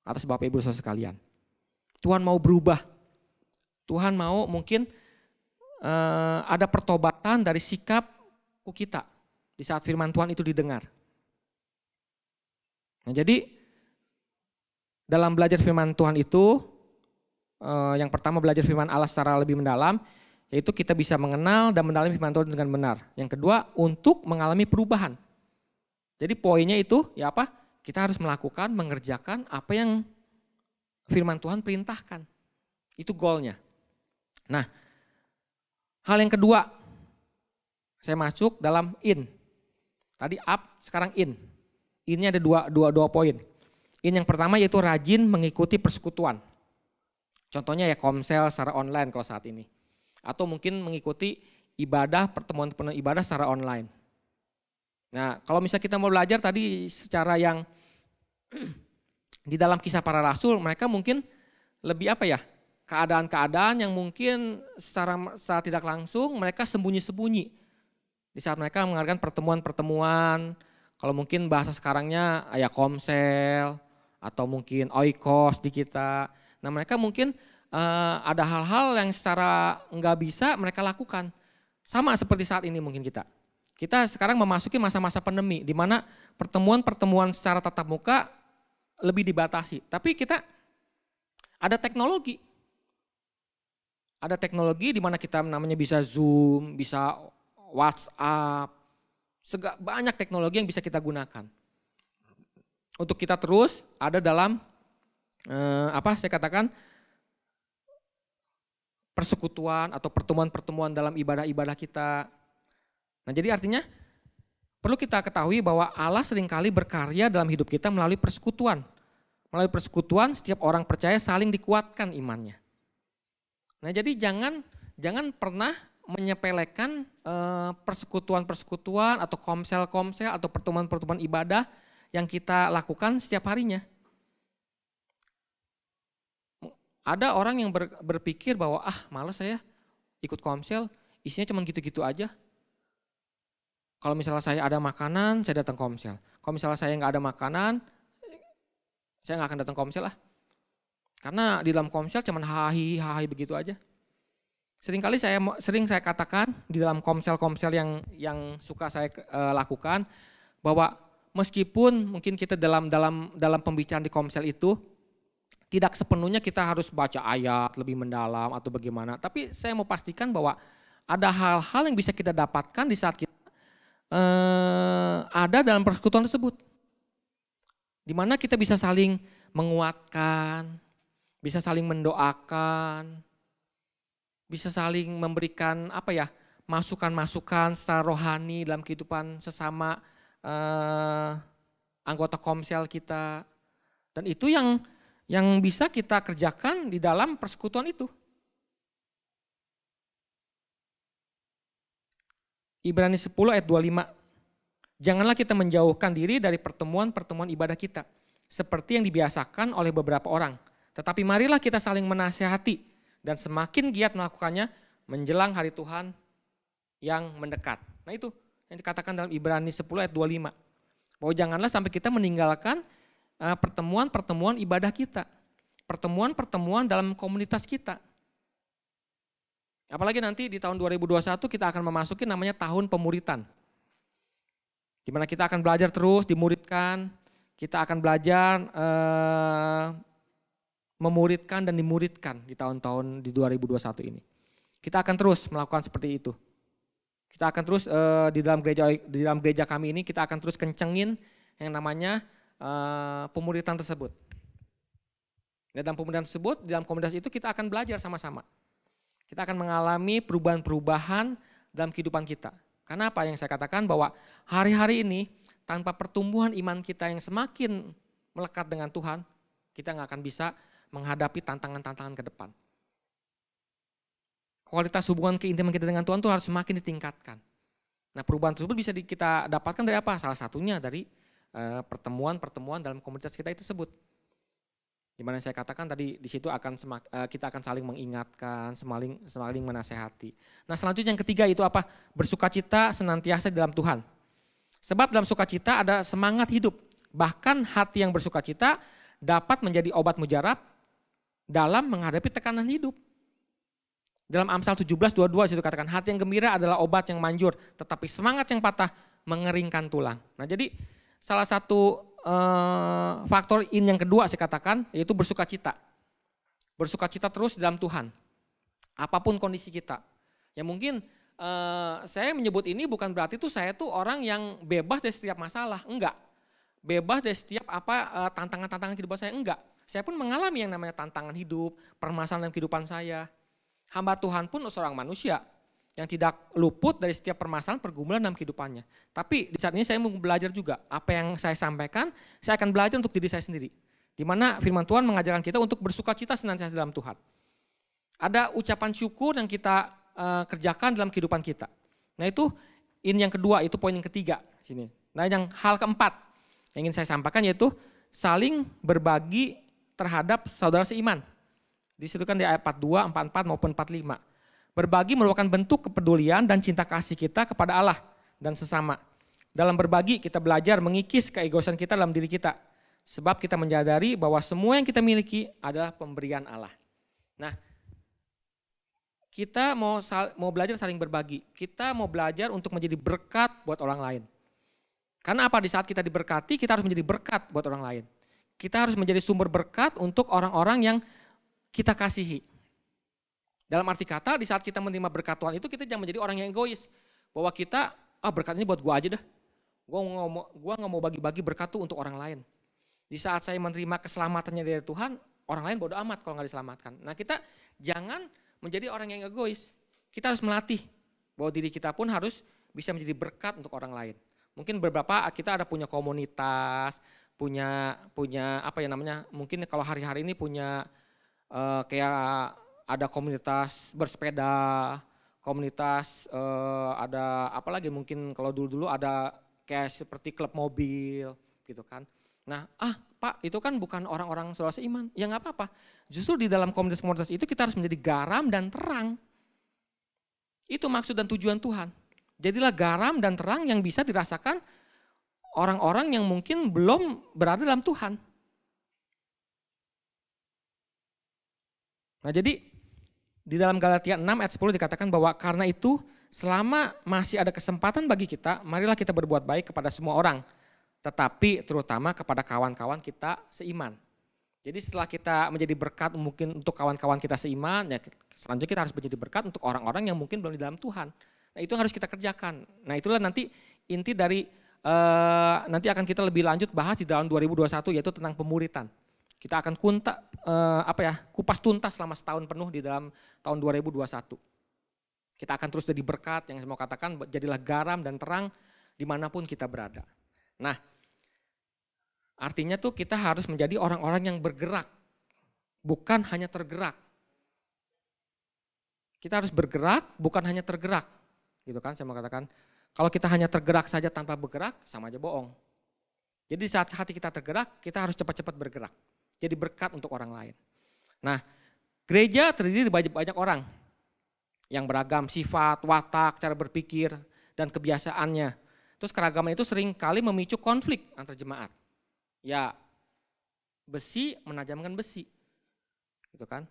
atas Bapak Ibu sekalian. Tuhan mau berubah. Tuhan mau mungkin ada pertobatan dari sikap kita di saat firman Tuhan itu didengar. Nah jadi dalam belajar firman Tuhan itu, yang pertama belajar firman Allah secara lebih mendalam, yaitu kita bisa mengenal dan mendalami firman Tuhan dengan benar. Yang kedua, untuk mengalami perubahan. Jadi poinnya itu ya apa? Kita harus melakukan, mengerjakan apa yang firman Tuhan perintahkan. Itu goalnya. Nah, hal yang kedua, saya masuk dalam in. Tadi up, sekarang in. Innya ada dua poin. In yang pertama yaitu rajin mengikuti persekutuan. Contohnya ya komsel secara online kalau saat ini. Atau mungkin mengikuti ibadah, pertemuan-pertemuan ibadah secara online. Nah, kalau misalnya kita mau belajar tadi secara yang di dalam Kisah Para Rasul, mereka mungkin lebih apa ya, keadaan-keadaan yang mungkin secara tidak langsung mereka sembunyi-sembunyi. Di saat mereka mengadakan pertemuan-pertemuan, kalau mungkin bahasa sekarangnya ya komsel, atau mungkin oikos di kita. Nah mereka mungkin ada hal-hal yang secara nggak bisa mereka lakukan. Sama seperti saat ini mungkin kita. Kita sekarang memasuki masa-masa pandemi di mana pertemuan-pertemuan secara tatap muka lebih dibatasi. Tapi kita ada teknologi. Ada teknologi di mana kita namanya bisa Zoom, bisa WhatsApp. Banyak teknologi yang bisa kita gunakan. Untuk kita terus ada dalam saya katakan persekutuan atau pertemuan-pertemuan dalam ibadah-ibadah kita. Nah jadi artinya perlu kita ketahui bahwa Allah seringkali berkarya dalam hidup kita melalui persekutuan. Melalui persekutuan setiap orang percaya saling dikuatkan imannya. Nah jadi jangan pernah menyepelekan persekutuan-persekutuan atau komsel-komsel atau pertemuan-pertemuan ibadah yang kita lakukan setiap harinya. Ada orang yang berpikir bahwa malas saya ikut komsel, isinya cuma gitu-gitu aja. Kalau misalnya saya ada makanan, saya datang komsel. Kalau misalnya saya nggak ada makanan, saya nggak akan datang komsel lah. Karena di dalam komsel cuma hahi begitu aja. Sering saya katakan di dalam komsel-komsel yang suka saya lakukan bahwa meskipun mungkin kita dalam pembicaraan di komsel itu tidak sepenuhnya kita harus baca ayat lebih mendalam atau bagaimana. Tapi saya mau pastikan bahwa ada hal-hal yang bisa kita dapatkan di saat kita ada dalam persekutuan tersebut. Di mana kita bisa saling menguatkan, bisa saling mendoakan, bisa saling memberikan masukan-masukan secara rohani dalam kehidupan sesama anggota komsel kita. Dan itu yang bisa kita kerjakan di dalam persekutuan itu. Ibrani 10 ayat 25. Janganlah kita menjauhkan diri dari pertemuan-pertemuan ibadah kita, seperti yang dibiasakan oleh beberapa orang. Tetapi marilah kita saling menasihati dan semakin giat melakukannya menjelang hari Tuhan yang mendekat. Nah itu yang dikatakan dalam Ibrani 10 ayat 25. Bahwa janganlah sampai kita meninggalkan pertemuan-pertemuan ibadah kita. Pertemuan-pertemuan dalam komunitas kita. Apalagi nanti di tahun 2021 kita akan memasuki namanya tahun pemuritan. Di mana kita akan belajar terus dimuridkan, kita akan belajar memuridkan dan dimuridkan di tahun-tahun di 2021 ini. Kita akan terus melakukan seperti itu. Kita akan terus di dalam gereja kami ini kita akan terus kencengin yang namanya pemuritan tersebut. Dalam pemuritan tersebut, dalam komunitas itu kita akan belajar sama-sama. Kita akan mengalami perubahan-perubahan dalam kehidupan kita. Karena apa yang saya katakan bahwa hari-hari ini tanpa pertumbuhan iman kita yang semakin melekat dengan Tuhan, kita nggak akan bisa menghadapi tantangan-tantangan ke depan. Kualitas hubungan keintiman kita dengan Tuhan itu harus semakin ditingkatkan. Nah perubahan tersebut bisa kita dapatkan dari apa? Salah satunya dari pertemuan-pertemuan dalam komunitas kita itu tersebut. Di mana saya katakan tadi di situ kita akan saling mengingatkan, saling menasehati. Nah selanjutnya yang ketiga itu apa? Bersukacita senantiasa di dalam Tuhan. Sebab dalam sukacita ada semangat hidup. Bahkan hati yang bersukacita dapat menjadi obat mujarab dalam menghadapi tekanan hidup. Dalam Amsal 17:22 situ katakan hati yang gembira adalah obat yang manjur, tetapi semangat yang patah mengeringkan tulang. Nah jadi salah satu faktor yang kedua saya katakan yaitu bersukacita. Bersukacita terus dalam Tuhan. Apapun kondisi kita. Ya mungkin saya menyebut ini bukan berarti tuh saya tuh orang yang bebas dari setiap masalah, enggak. Bebas dari setiap tantangan-tantangan kehidupan saya, enggak. Saya pun mengalami yang namanya tantangan hidup, permasalahan dalam kehidupan saya. Hamba Tuhan pun seorang manusia yang tidak luput dari setiap permasalahan pergumulan dalam kehidupannya. Tapi di saat ini saya mau belajar juga. Apa yang saya sampaikan, saya akan belajar untuk diri saya sendiri. Di mana firman Tuhan mengajarkan kita untuk bersukacita senantiasa dalam Tuhan. Ada ucapan syukur yang kita kerjakan dalam kehidupan kita. Nah itu ini yang kedua, itu poin yang ketiga sini. Nah yang hal keempat yang ingin saya sampaikan yaitu saling berbagi terhadap saudara seiman. Disebutkan di ayat 42, 44 maupun 45. Berbagi merupakan bentuk kepedulian dan cinta kasih kita kepada Allah dan sesama. Dalam berbagi kita belajar mengikis keegoisan kita dalam diri kita. Sebab kita menyadari bahwa semua yang kita miliki adalah pemberian Allah. Nah, kita mau belajar saling berbagi. Kita mau belajar untuk menjadi berkat buat orang lain. Karena apa? Di saat kita diberkati, kita harus menjadi berkat buat orang lain. Kita harus menjadi sumber berkat untuk orang-orang yang kita kasihi. Dalam arti kata, di saat kita menerima berkat Tuhan itu, kita jangan menjadi orang yang egois. Bahwa kita, berkat ini buat gue aja dah. Gue gak mau bagi-bagi berkat itu untuk orang lain. Di saat saya menerima keselamatannya dari Tuhan, orang lain bodo amat kalau gak diselamatkan. Nah kita jangan menjadi orang yang egois. Kita harus melatih bahwa diri kita pun harus bisa menjadi berkat untuk orang lain. Mungkin beberapa kita ada punya komunitas, punya apa ya namanya? Mungkin kalau hari-hari ini punya kayak ada komunitas bersepeda, komunitas ada apa lagi? Mungkin kalau dulu-dulu ada kayak seperti klub mobil, gitu kan? Nah, Pak, itu kan bukan orang-orang saudara seiman. Ya nggak apa-apa. Justru di dalam komunitas-komunitas itu kita harus menjadi garam dan terang. Itu maksud dan tujuan Tuhan. Jadilah garam dan terang yang bisa dirasakan orang-orang yang mungkin belum berada dalam Tuhan. Nah, jadi di dalam Galatia 6 ayat 10 dikatakan bahwa karena itu selama masih ada kesempatan bagi kita, marilah kita berbuat baik kepada semua orang. Tetapi terutama kepada kawan-kawan kita seiman. Jadi setelah kita menjadi berkat mungkin untuk kawan-kawan kita seiman, ya selanjutnya kita harus menjadi berkat untuk orang-orang yang mungkin belum di dalam Tuhan. Nah itu yang harus kita kerjakan. Nah itulah nanti inti dari nanti akan kita lebih lanjut bahas di dalam 2021 yaitu tentang pemuritan. Kita akan kupas tuntas selama setahun penuh di dalam tahun 2021. Kita akan terus jadi berkat yang saya mau katakan jadilah garam dan terang dimanapun kita berada. Nah, artinya tuh kita harus menjadi orang-orang yang bergerak, bukan hanya tergerak. Kita harus bergerak, bukan hanya tergerak. Gitu kan saya mau katakan, kalau kita hanya tergerak saja tanpa bergerak, sama aja bohong. Jadi saat hati kita tergerak, kita harus cepat-cepat bergerak. Jadi berkat untuk orang lain. Nah, gereja terdiri dari banyak orang yang beragam sifat, watak, cara berpikir, dan kebiasaannya. Terus keragaman itu sering kali memicu konflik antar jemaat. Ya, besi menajamkan besi. Gitu kan.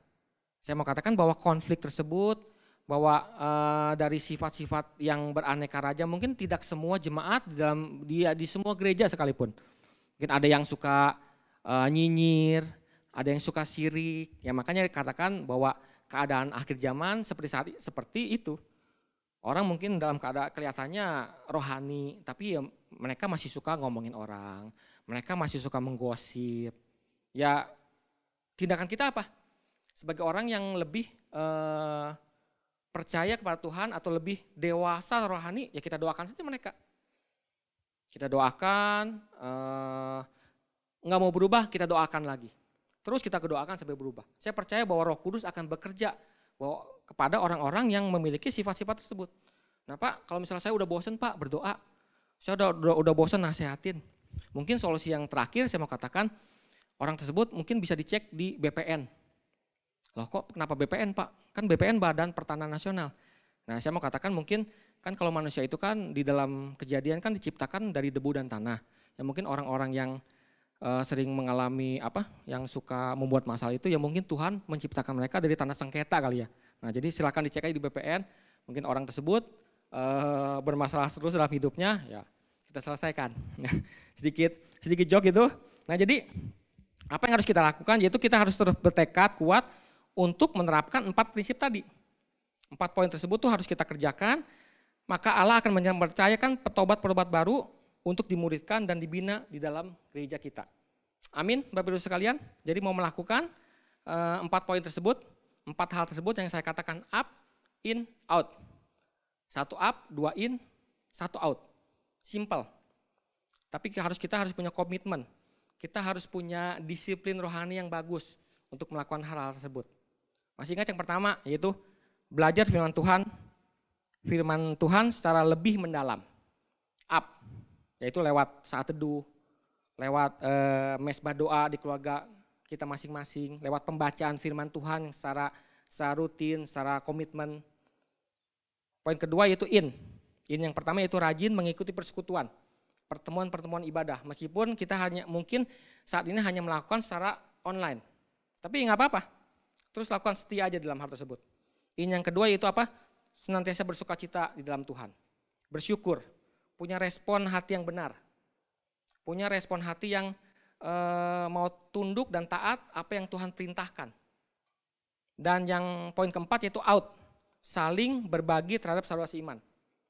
Saya mau katakan bahwa konflik tersebut, bahwa dari sifat-sifat yang beraneka ragam mungkin tidak semua jemaat di semua gereja sekalipun. Mungkin ada yang suka nyinyir, ada yang suka sirik. Ya makanya dikatakan bahwa keadaan akhir zaman seperti itu. Orang mungkin dalam keadaan kelihatannya rohani, tapi ya mereka masih suka ngomongin orang, mereka masih suka menggosip. Ya tindakan kita apa? Sebagai orang yang lebih percaya kepada Tuhan atau lebih dewasa rohani, ya kita doakan saja mereka. Kita doakan, nggak mau berubah, kita doakan lagi. Terus kita doakan sampai berubah. Saya percaya bahwa Roh Kudus akan bekerja kepada orang-orang yang memiliki sifat-sifat tersebut. Nah Pak, kalau misalnya saya udah bosan Pak berdoa, saya udah bosan nasihatin. Mungkin solusi yang terakhir saya mau katakan, orang tersebut mungkin bisa dicek di BPN. Loh kok kenapa BPN Pak? Kan BPN Badan Pertanahan Nasional. Nah saya mau katakan mungkin kan kalau manusia itu kan di dalam kejadian kan diciptakan dari debu dan tanah. Ya mungkin orang-orang yang sering mengalami yang suka membuat masalah itu ya mungkin Tuhan menciptakan mereka dari tanah sengketa kali ya. Nah jadi silakan dicek aja di BPN, mungkin orang tersebut bermasalah terus dalam hidupnya, ya kita selesaikan. sedikit joke itu. Nah jadi apa yang harus kita lakukan yaitu kita harus terus bertekad kuat untuk menerapkan 4 prinsip tadi. 4 poin tersebut tuh harus kita kerjakan, maka Allah akan mempercayakan petobat-petobat baru untuk dimuridkan dan dibina di dalam gereja kita. Amin, Bapak Ibu sekalian. Jadi mau melakukan 4 poin tersebut, 4 hal tersebut yang saya katakan up, in, out. 1 up, 2 in, 1 out. Simple. Tapi kita harus punya komitmen. Kita harus punya disiplin rohani yang bagus untuk melakukan hal-hal tersebut. Masih ingat yang pertama, yaitu belajar firman Tuhan secara lebih mendalam. Up, yaitu lewat saat teduh, lewat mesbah doa di keluarga kita masing-masing, lewat pembacaan firman Tuhan yang secara rutin, secara komitmen. Poin kedua yaitu in yang pertama yaitu rajin mengikuti persekutuan, pertemuan-pertemuan ibadah. Meskipun kita mungkin saat ini hanya melakukan secara online, tapi nggak apa-apa. Terus lakukan setia aja dalam hal tersebut. In yang kedua yaitu apa? Senantiasa bersukacita di dalam Tuhan. Bersyukur, punya respon hati yang benar. Punya respon hati yang mau tunduk dan taat apa yang Tuhan perintahkan. Dan yang poin keempat yaitu out, saling berbagi terhadap saudara seiman.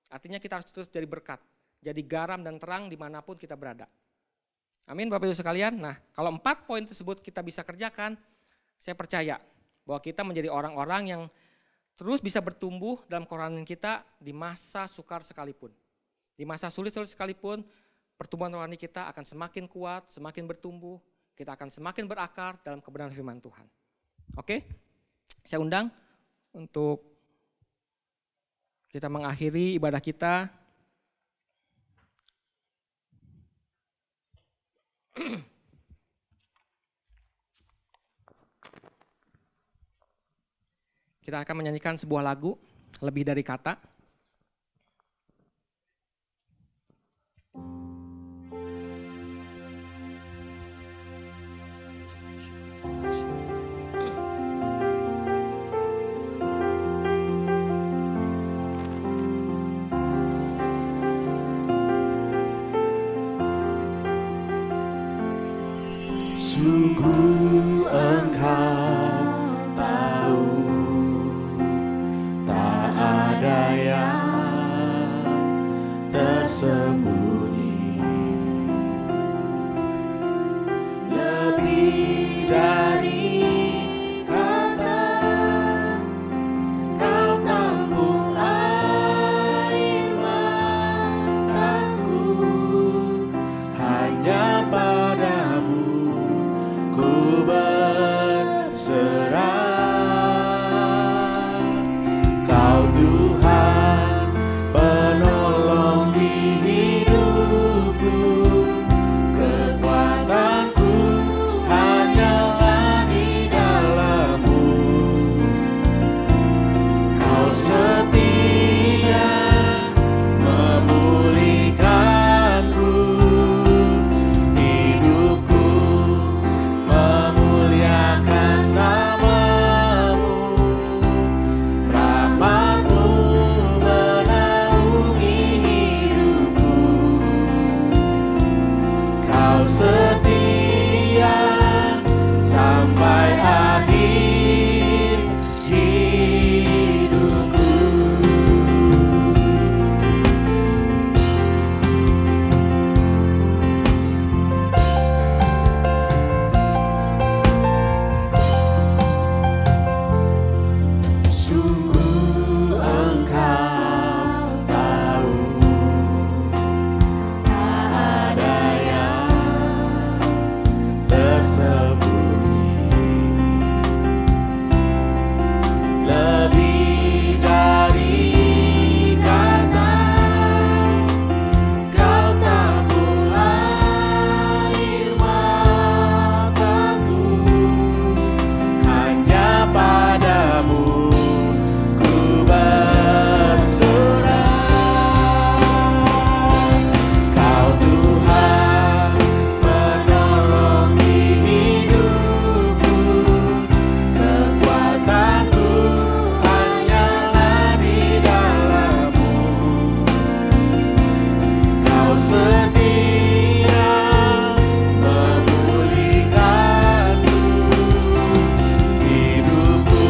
Artinya kita harus terus jadi berkat, jadi garam dan terang dimanapun kita berada. Amin Bapak Ibu sekalian. Nah kalau 4 poin tersebut kita bisa kerjakan, saya percaya bahwa kita menjadi orang-orang yang terus bisa bertumbuh dalam kerohanian kita di masa sukar sekalipun. Di masa sulit sekalipun, pertumbuhan rohani kita akan semakin kuat, semakin bertumbuh, kita akan semakin berakar dalam kebenaran firman Tuhan. Oke, saya undang untuk kita mengakhiri ibadah kita. Kita akan menyanyikan sebuah lagu, Lebih Dari Kata. Sungguh engkau tahu, tak ada yang tersembunyi. Lebih dari kata, kau tampung air mataku. Hanya padamu ku berserah. Kau Tuhan penolong di hidupku, kekuatanku hanyalah di dalam-Mu. Kau setia memulihkanku, hidupku memuliakan nama-Mu. Rahmat-Mu menaungi hidupku. Kau setia sampai akhir hidupku. Sungguh engkau tahu, tak ada yang tersembunyi. Lebih dari kata, kau tampung air mataku. Hanya padamu ku berserah. Kau Tuhan menolong di hidupku, kekuatanku hanyalah di dalam-Mu. Kau setia memulihkanku, hidupku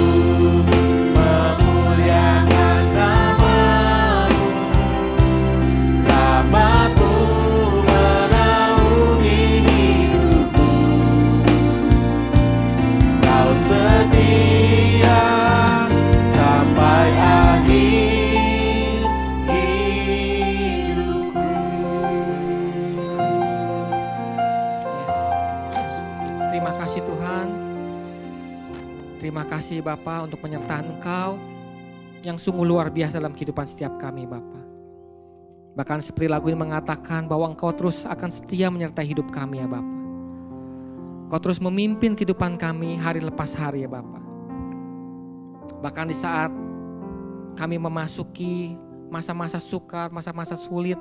memuliakan nama-Mu. Rahmat-Mu menaungi hidupku. Kau setia sampai akhir hidupku. Yes. Terima kasih Tuhan. Terima kasih Bapa untuk penyertaan Engkau yang sungguh luar biasa dalam kehidupan setiap kami Bapa. Bahkan seperti lagu ini mengatakan bahwa Engkau terus akan setia menyertai hidup kami ya Bapa. Engkau terus memimpin kehidupan kami hari lepas hari ya Bapa. Bahkan di saat kami memasuki masa-masa sukar, masa-masa sulit,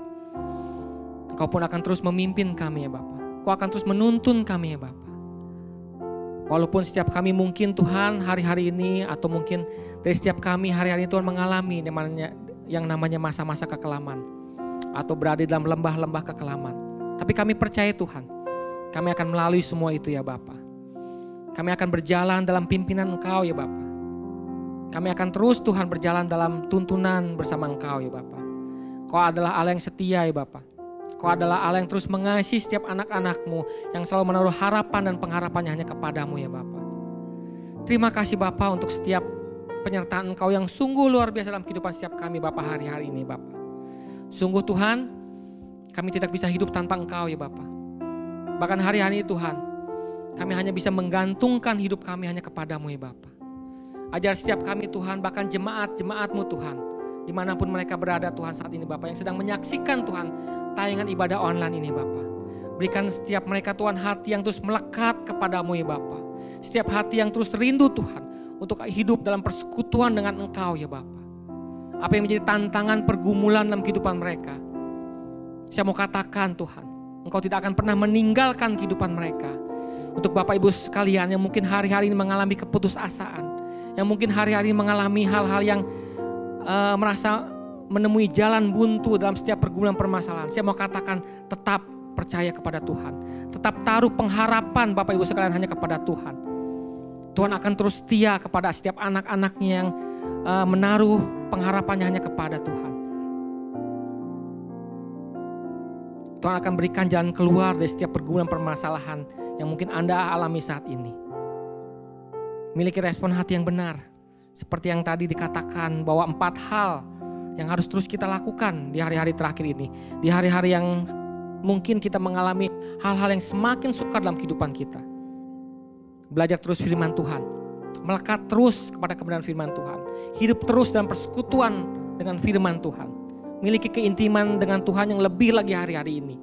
Engkau pun akan terus memimpin kami ya Bapa. Engkau akan terus menuntun kami ya Bapa. Walaupun setiap kami mungkin Tuhan hari-hari ini atau mungkin dari setiap kami hari-hari ini Tuhan mengalami yang namanya masa-masa kekelaman atau berada dalam lembah-lembah kekelaman. Tapi kami percaya Tuhan, kami akan melalui semua itu ya Bapa. Kami akan berjalan dalam pimpinan Engkau ya Bapa. Kami akan terus Tuhan berjalan dalam tuntunan bersama Engkau ya Bapa. Kau adalah Allah yang setia ya Bapa. Kau adalah Allah yang terus mengasihi setiap anak-anak-Mu yang selalu menaruh harapan dan pengharapannya hanya kepadamu ya Bapa. Terima kasih Bapa untuk setiap penyertaan Engkau yang sungguh luar biasa dalam kehidupan setiap kami Bapa hari-hari ini Bapa. Sungguh Tuhan, kami tidak bisa hidup tanpa Engkau ya Bapa. Bahkan hari-hari ini Tuhan, kami hanya bisa menggantungkan hidup kami hanya kepadamu ya Bapa. Ajar setiap kami Tuhan, bahkan jemaat-jemaat-Mu Tuhan, dimanapun mereka berada Tuhan saat ini Bapa, yang sedang menyaksikan Tuhan tayangan ibadah online ini Bapa. Berikan setiap mereka Tuhan hati yang terus melekat kepadamu ya Bapa. Setiap hati yang terus rindu Tuhan untuk hidup dalam persekutuan dengan Engkau ya Bapa. Apa yang menjadi tantangan pergumulan dalam kehidupan mereka, saya mau katakan Tuhan, Engkau tidak akan pernah meninggalkan kehidupan mereka. Untuk Bapak Ibu sekalian yang mungkin hari-hari ini mengalami keputusasaan, yang mungkin hari-hari ini mengalami hal-hal yang merasa menemui jalan buntu dalam setiap pergumulan permasalahan, saya mau katakan tetap percaya kepada Tuhan. Tetap taruh pengharapan Bapak Ibu sekalian hanya kepada Tuhan. Tuhan akan terus setia kepada setiap anak-anaknya yang menaruh pengharapannya hanya kepada Tuhan. Tuhan akan berikan jalan keluar dari setiap pergumulan permasalahan yang mungkin Anda alami saat ini. Miliki respon hati yang benar. Seperti yang tadi dikatakan bahwa 4 hal yang harus terus kita lakukan di hari-hari terakhir ini. Di hari-hari yang mungkin kita mengalami hal-hal yang semakin sukar dalam kehidupan kita. Belajar terus firman Tuhan. Melekat terus kepada kebenaran firman Tuhan. Hidup terus dalam persekutuan dengan firman Tuhan. Miliki keintiman dengan Tuhan yang lebih lagi hari-hari ini.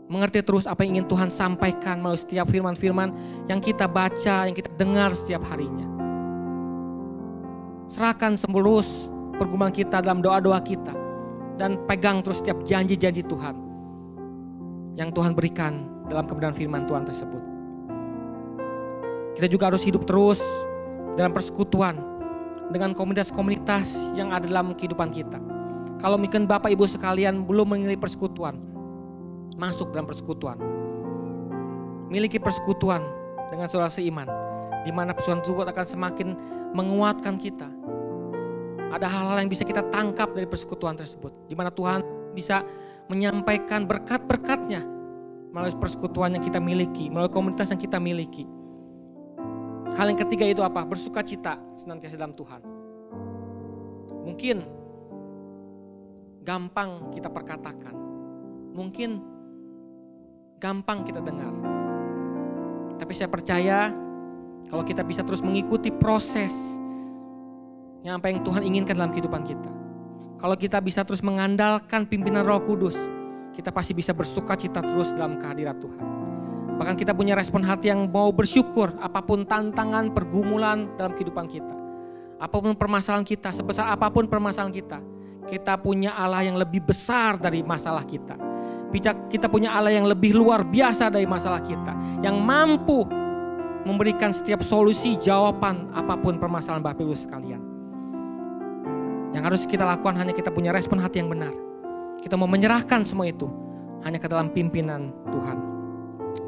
Mengerti terus apa yang ingin Tuhan sampaikan melalui setiap firman-firman yang kita baca, yang kita dengar setiap harinya. Serahkan semulus pergumulan kita dalam doa-doa kita. Dan pegang terus setiap janji-janji Tuhan yang Tuhan berikan dalam kebenaran firman Tuhan tersebut. Kita juga harus hidup terus dalam persekutuan dengan komunitas-komunitas yang ada dalam kehidupan kita. Kalau mungkin Bapak Ibu sekalian belum memiliki persekutuan, masuk dalam persekutuan. Miliki persekutuan dengan saudara seiman, di mana persekutuan Tuhan akan semakin menguatkan kita. Ada hal-hal yang bisa kita tangkap dari persekutuan tersebut, di mana Tuhan bisa menyampaikan berkat-berkat-Nya melalui persekutuan yang kita miliki, melalui komunitas yang kita miliki. Hal yang ketiga itu apa? Bersukacita senantiasa dalam Tuhan. Mungkin gampang kita perkatakan, mungkin gampang kita dengar. Tapi saya percaya kalau kita bisa terus mengikuti proses yang apa yang Tuhan inginkan dalam kehidupan kita. Kalau kita bisa terus mengandalkan pimpinan Roh Kudus, kita pasti bisa bersukacita terus dalam kehadirat Tuhan. Bahkan kita punya respon hati yang mau bersyukur apapun tantangan, pergumulan dalam kehidupan kita. Apapun permasalahan kita, sebesar apapun permasalahan kita punya Allah yang lebih besar dari masalah kita. Kita punya Allah yang lebih luar biasa dari masalah kita, yang mampu memberikan setiap solusi, jawaban apapun permasalahan Bapak Ibu sekalian. Yang harus kita lakukan hanya kita punya respon hati yang benar. Kita mau menyerahkan semua itu hanya ke dalam pimpinan Tuhan.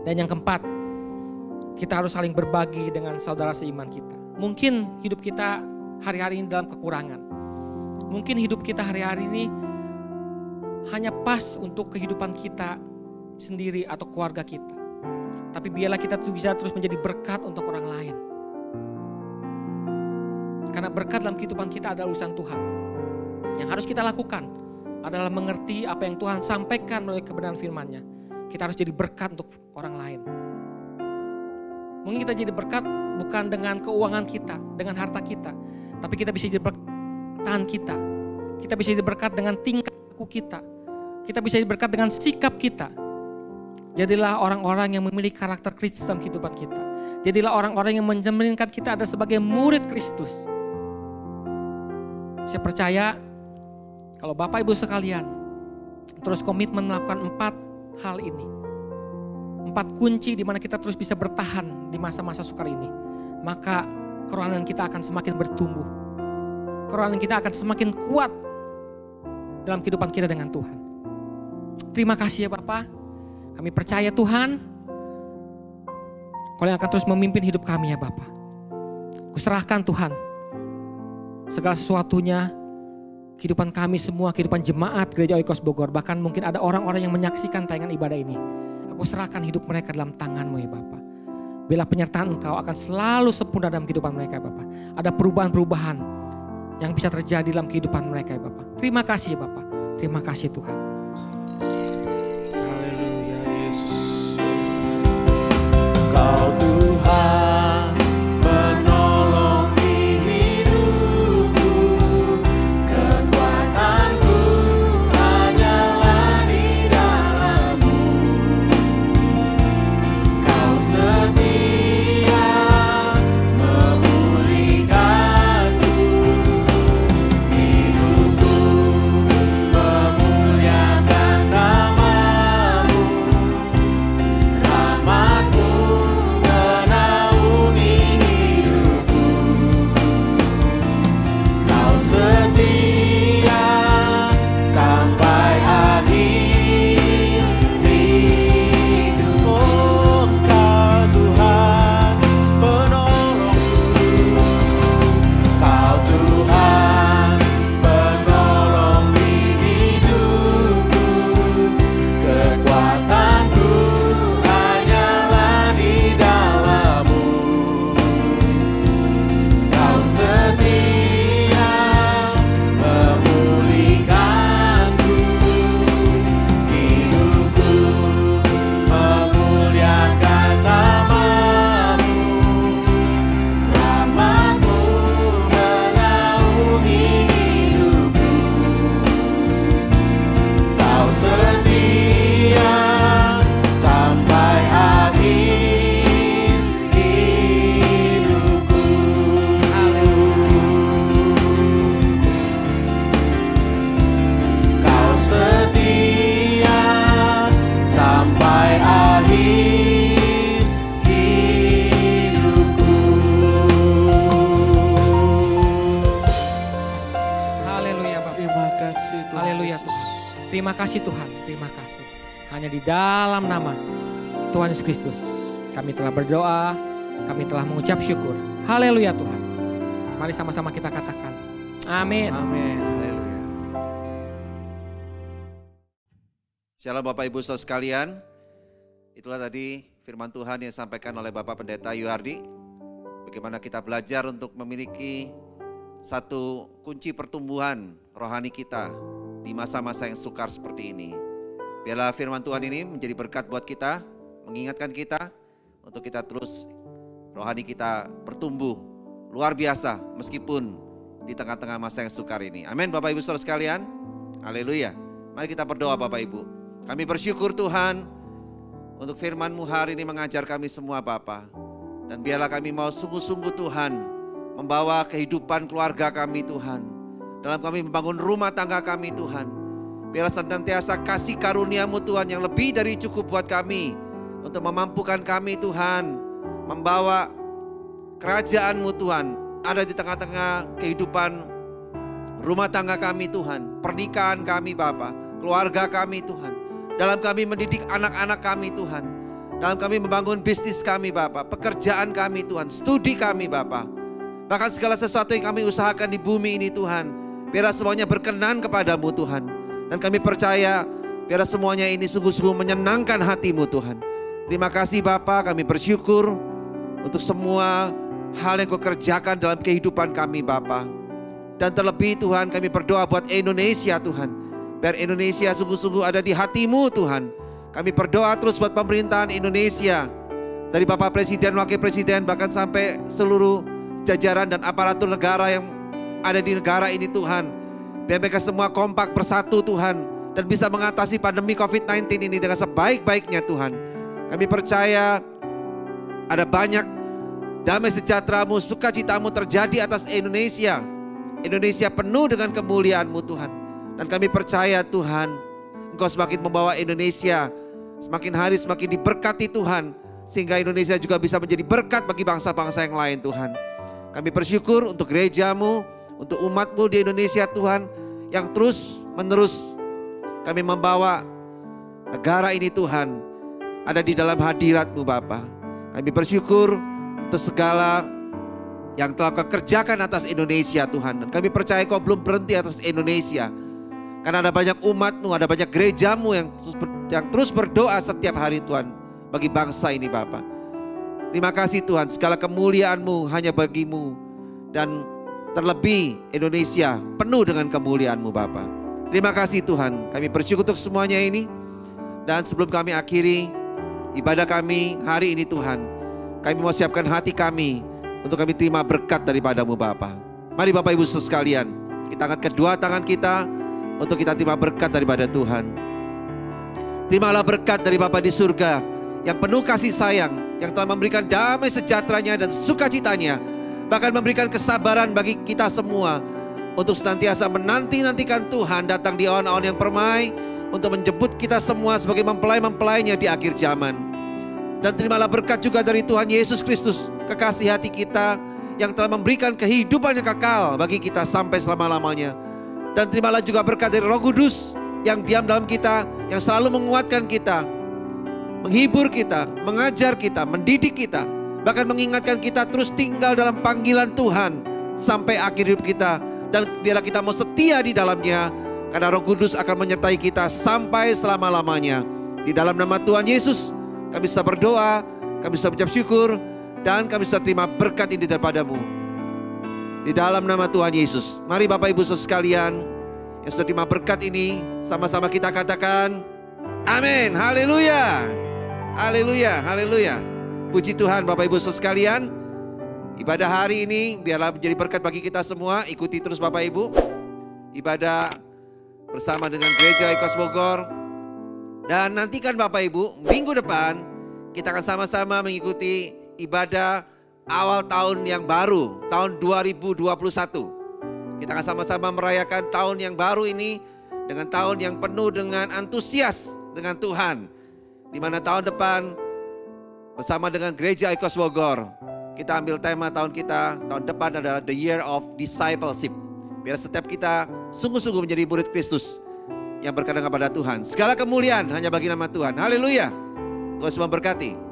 Dan yang keempat, kita harus saling berbagi dengan saudara seiman kita. Mungkin hidup kita hari-hari ini dalam kekurangan. Mungkin hidup kita hari-hari ini hanya pas untuk kehidupan kita sendiri atau keluarga kita. Tapi biarlah kita bisa terus menjadi berkat untuk orang lain. Karena berkat dalam kehidupan kita adalah urusan Tuhan. Yang harus kita lakukan adalah mengerti apa yang Tuhan sampaikan melalui kebenaran firman-Nya. Kita harus jadi berkat untuk orang lain. Mungkin kita jadi berkat bukan dengan keuangan kita, dengan harta kita, tapi kita bisa jadi berkat tahan kita. Kita bisa jadi berkat dengan tingkah laku kita. Kita bisa jadi berkat dengan sikap kita. Jadilah orang-orang yang memiliki karakter Kristus dalam kehidupan kita. Jadilah orang-orang yang mencerminkan kita ada sebagai murid Kristus. Saya percaya kalau Bapak Ibu sekalian terus komitmen melakukan 4 hal ini, 4 kunci di mana kita terus bisa bertahan di masa-masa sukar ini, maka kerohanian kita akan semakin bertumbuh. Kerohanian kita akan semakin kuat dalam kehidupan kita dengan Tuhan. Terima kasih ya Bapak. Kami percaya Tuhan, Kau yang akan terus memimpin hidup kami ya Bapak. Kuserahkan Tuhan segala sesuatunya, kehidupan kami semua, kehidupan jemaat Gereja Oikos Bogor. Bahkan mungkin ada orang-orang yang menyaksikan tayangan ibadah ini. Aku serahkan hidup mereka dalam tangan-Mu ya Bapak. Bila penyertaan Engkau akan selalu sempurna dalam kehidupan mereka ya Bapak. Ada perubahan-perubahan yang bisa terjadi dalam kehidupan mereka ya Bapak. Terima kasih ya Bapak. Terima kasih Tuhan. Haleluya Yesus. Kau Tuhan penolong di hidupku, kekuatanku hanyalah di dalam-Mu. Kau setia memulihkanku, hidupku memuliakan nama-Mu. Rahmat-Mu menaungi hidupku. Kau setia sampai akhir hidup. Oh, Kau Tuhan penolongku. Kau Tuhan penolong di hidupku. Kekuatanku hanyalah di dalam-Mu. Kau setia memulihkanku, hidupku memuliakan nama-Mu. Rahmat-Mu menaungi hidupku. Kau setia sampai akhir hidupku. Kau setia sampai akhir hidupku. Haleluya Bapak. Terima kasih Tuhan. Haleluya Tuhan. Terima kasih Tuhan. Terima kasih. Hanya di dalam nama Tuhan Yesus Kristus kami telah berdoa, kami telah mengucap syukur. Haleluya Tuhan. Mari sama-sama kita katakan. Amin. Amin. Haleluya. Shalom Bapak Ibu Saudara sekalian. Itulah tadi firman Tuhan yang disampaikan oleh Bapak Pendeta Yuhardi. Bagaimana kita belajar untuk memiliki satu kunci pertumbuhan rohani kita di masa-masa yang sukar seperti ini. Biarlah firman Tuhan ini menjadi berkat buat kita, mengingatkan kita untuk kita terus rohani kita bertumbuh luar biasa meskipun di tengah-tengah masa yang sukar ini. Amin Bapak Ibu Saudara sekalian. Haleluya. Mari kita berdoa Bapak Ibu. Kami bersyukur Tuhan untuk firman-Mu hari ini mengajar kami semua Bapa. Dan biarlah kami mau sungguh-sungguh Tuhan membawa kehidupan keluarga kami Tuhan. Dalam kami membangun rumah tangga kami Tuhan. Biarlah senantiasa kasih karunia-Mu Tuhan yang lebih dari cukup buat kami. Untuk memampukan kami Tuhan membawa kerajaan-Mu Tuhan ada di tengah-tengah kehidupan rumah tangga kami Tuhan. Pernikahan kami Bapa, keluarga kami Tuhan. Dalam kami mendidik anak-anak kami Tuhan. Dalam kami membangun bisnis kami Bapa, pekerjaan kami Tuhan, studi kami Bapa. Bahkan segala sesuatu yang kami usahakan di bumi ini Tuhan, biarlah semuanya berkenan kepadamu Tuhan. Dan kami percaya biarlah semuanya ini sungguh-sungguh menyenangkan hati-Mu Tuhan. Terima kasih Bapa, kami bersyukur untuk semua hal yang Kau kerjakan dalam kehidupan kami Bapa. Dan terlebih Tuhan kami berdoa buat Indonesia Tuhan. Biar Indonesia sungguh-sungguh ada di hati-Mu Tuhan. Kami berdoa terus buat pemerintahan Indonesia. Dari Bapak Presiden, Wakil Presiden, bahkan sampai seluruh jajaran dan aparatur negara yang ada di negara ini Tuhan. Biar mereka semua kompak bersatu Tuhan, dan bisa mengatasi pandemi COVID-19 ini dengan sebaik-baiknya Tuhan. Kami percaya ada banyak damai sejahtera-Mu, sukacita-Mu terjadi atas Indonesia. Indonesia penuh dengan kemuliaan-Mu Tuhan. Dan kami percaya Tuhan, Engkau semakin membawa Indonesia semakin hari semakin diberkati Tuhan. Sehingga Indonesia juga bisa menjadi berkat bagi bangsa-bangsa yang lain Tuhan. Kami bersyukur untuk gereja-Mu, untuk umat-Mu di Indonesia Tuhan, yang terus menerus kami membawa negara ini Tuhan ada di dalam hadirat-Mu Bapa. Kami bersyukur untuk segala yang telah Kau kerjakan atas Indonesia Tuhan. Dan kami percaya Kau belum berhenti atas Indonesia. Karena ada banyak umat-Mu, ada banyak gereja-Mu yang terus berdoa setiap hari Tuhan bagi bangsa ini Bapa. Terima kasih Tuhan, segala kemuliaan-Mu hanya bagi-Mu. Dan terlebih Indonesia penuh dengan kemuliaan-Mu Bapa. Terima kasih Tuhan, kami bersyukur untuk semuanya ini. Dan sebelum kami akhiri ibadah kami hari ini Tuhan, kami mau siapkan hati kami untuk kami terima berkat daripada-Mu Bapa. Mari Bapak Ibu Saudara sekalian, kita angkat kedua tangan kita untuk kita terima berkat daripada Tuhan. Terimalah berkat dari Bapa di surga yang penuh kasih sayang, yang telah memberikan damai sejahteranya dan sukacitanya, bahkan memberikan kesabaran bagi kita semua untuk senantiasa menanti-nantikan Tuhan datang di awan-awan yang permai untuk menjemput kita semua sebagai mempelai-mempelainya di akhir zaman. Dan terimalah berkat juga dari Tuhan Yesus Kristus, kekasih hati kita yang telah memberikan kehidupan yang kekal bagi kita sampai selama-lamanya. Dan terimalah juga berkat dari Roh Kudus yang diam dalam kita, yang selalu menguatkan kita, menghibur kita, mengajar kita, mendidik kita, bahkan mengingatkan kita terus tinggal dalam panggilan Tuhan sampai akhir hidup kita. Dan biarlah kita mau setia di dalamnya, karena Roh Kudus akan menyertai kita sampai selama-lamanya. Di dalam nama Tuhan Yesus kami bisa berdoa, kami bisa mengucap syukur, dan kami bisa terima berkat ini daripada-Mu. Di dalam nama Tuhan Yesus, mari Bapak Ibu Saudara sekalian yang sudah terima berkat ini, sama-sama kita katakan amin, haleluya. Haleluya, haleluya. Puji Tuhan Bapak Ibu Saudara sekalian. Ibadah hari ini biarlah menjadi berkat bagi kita semua. Ikuti terus Bapak Ibu ibadah bersama dengan Gereja Oikos Bogor. Dan nantikan Bapak Ibu, minggu depan kita akan sama-sama mengikuti ibadah awal tahun yang baru, tahun 2021. Kita akan sama-sama merayakan tahun yang baru ini dengan tahun yang penuh dengan antusias dengan Tuhan. Di mana tahun depan bersama dengan Gereja Oikos Bogor, kita ambil tema tahun depan adalah The Year of Discipleship. Biar setiap kita sungguh-sungguh menjadi murid Kristus yang berkenan kepada Tuhan. Segala kemuliaan hanya bagi nama Tuhan. Haleluya. Tuhan semua berkati.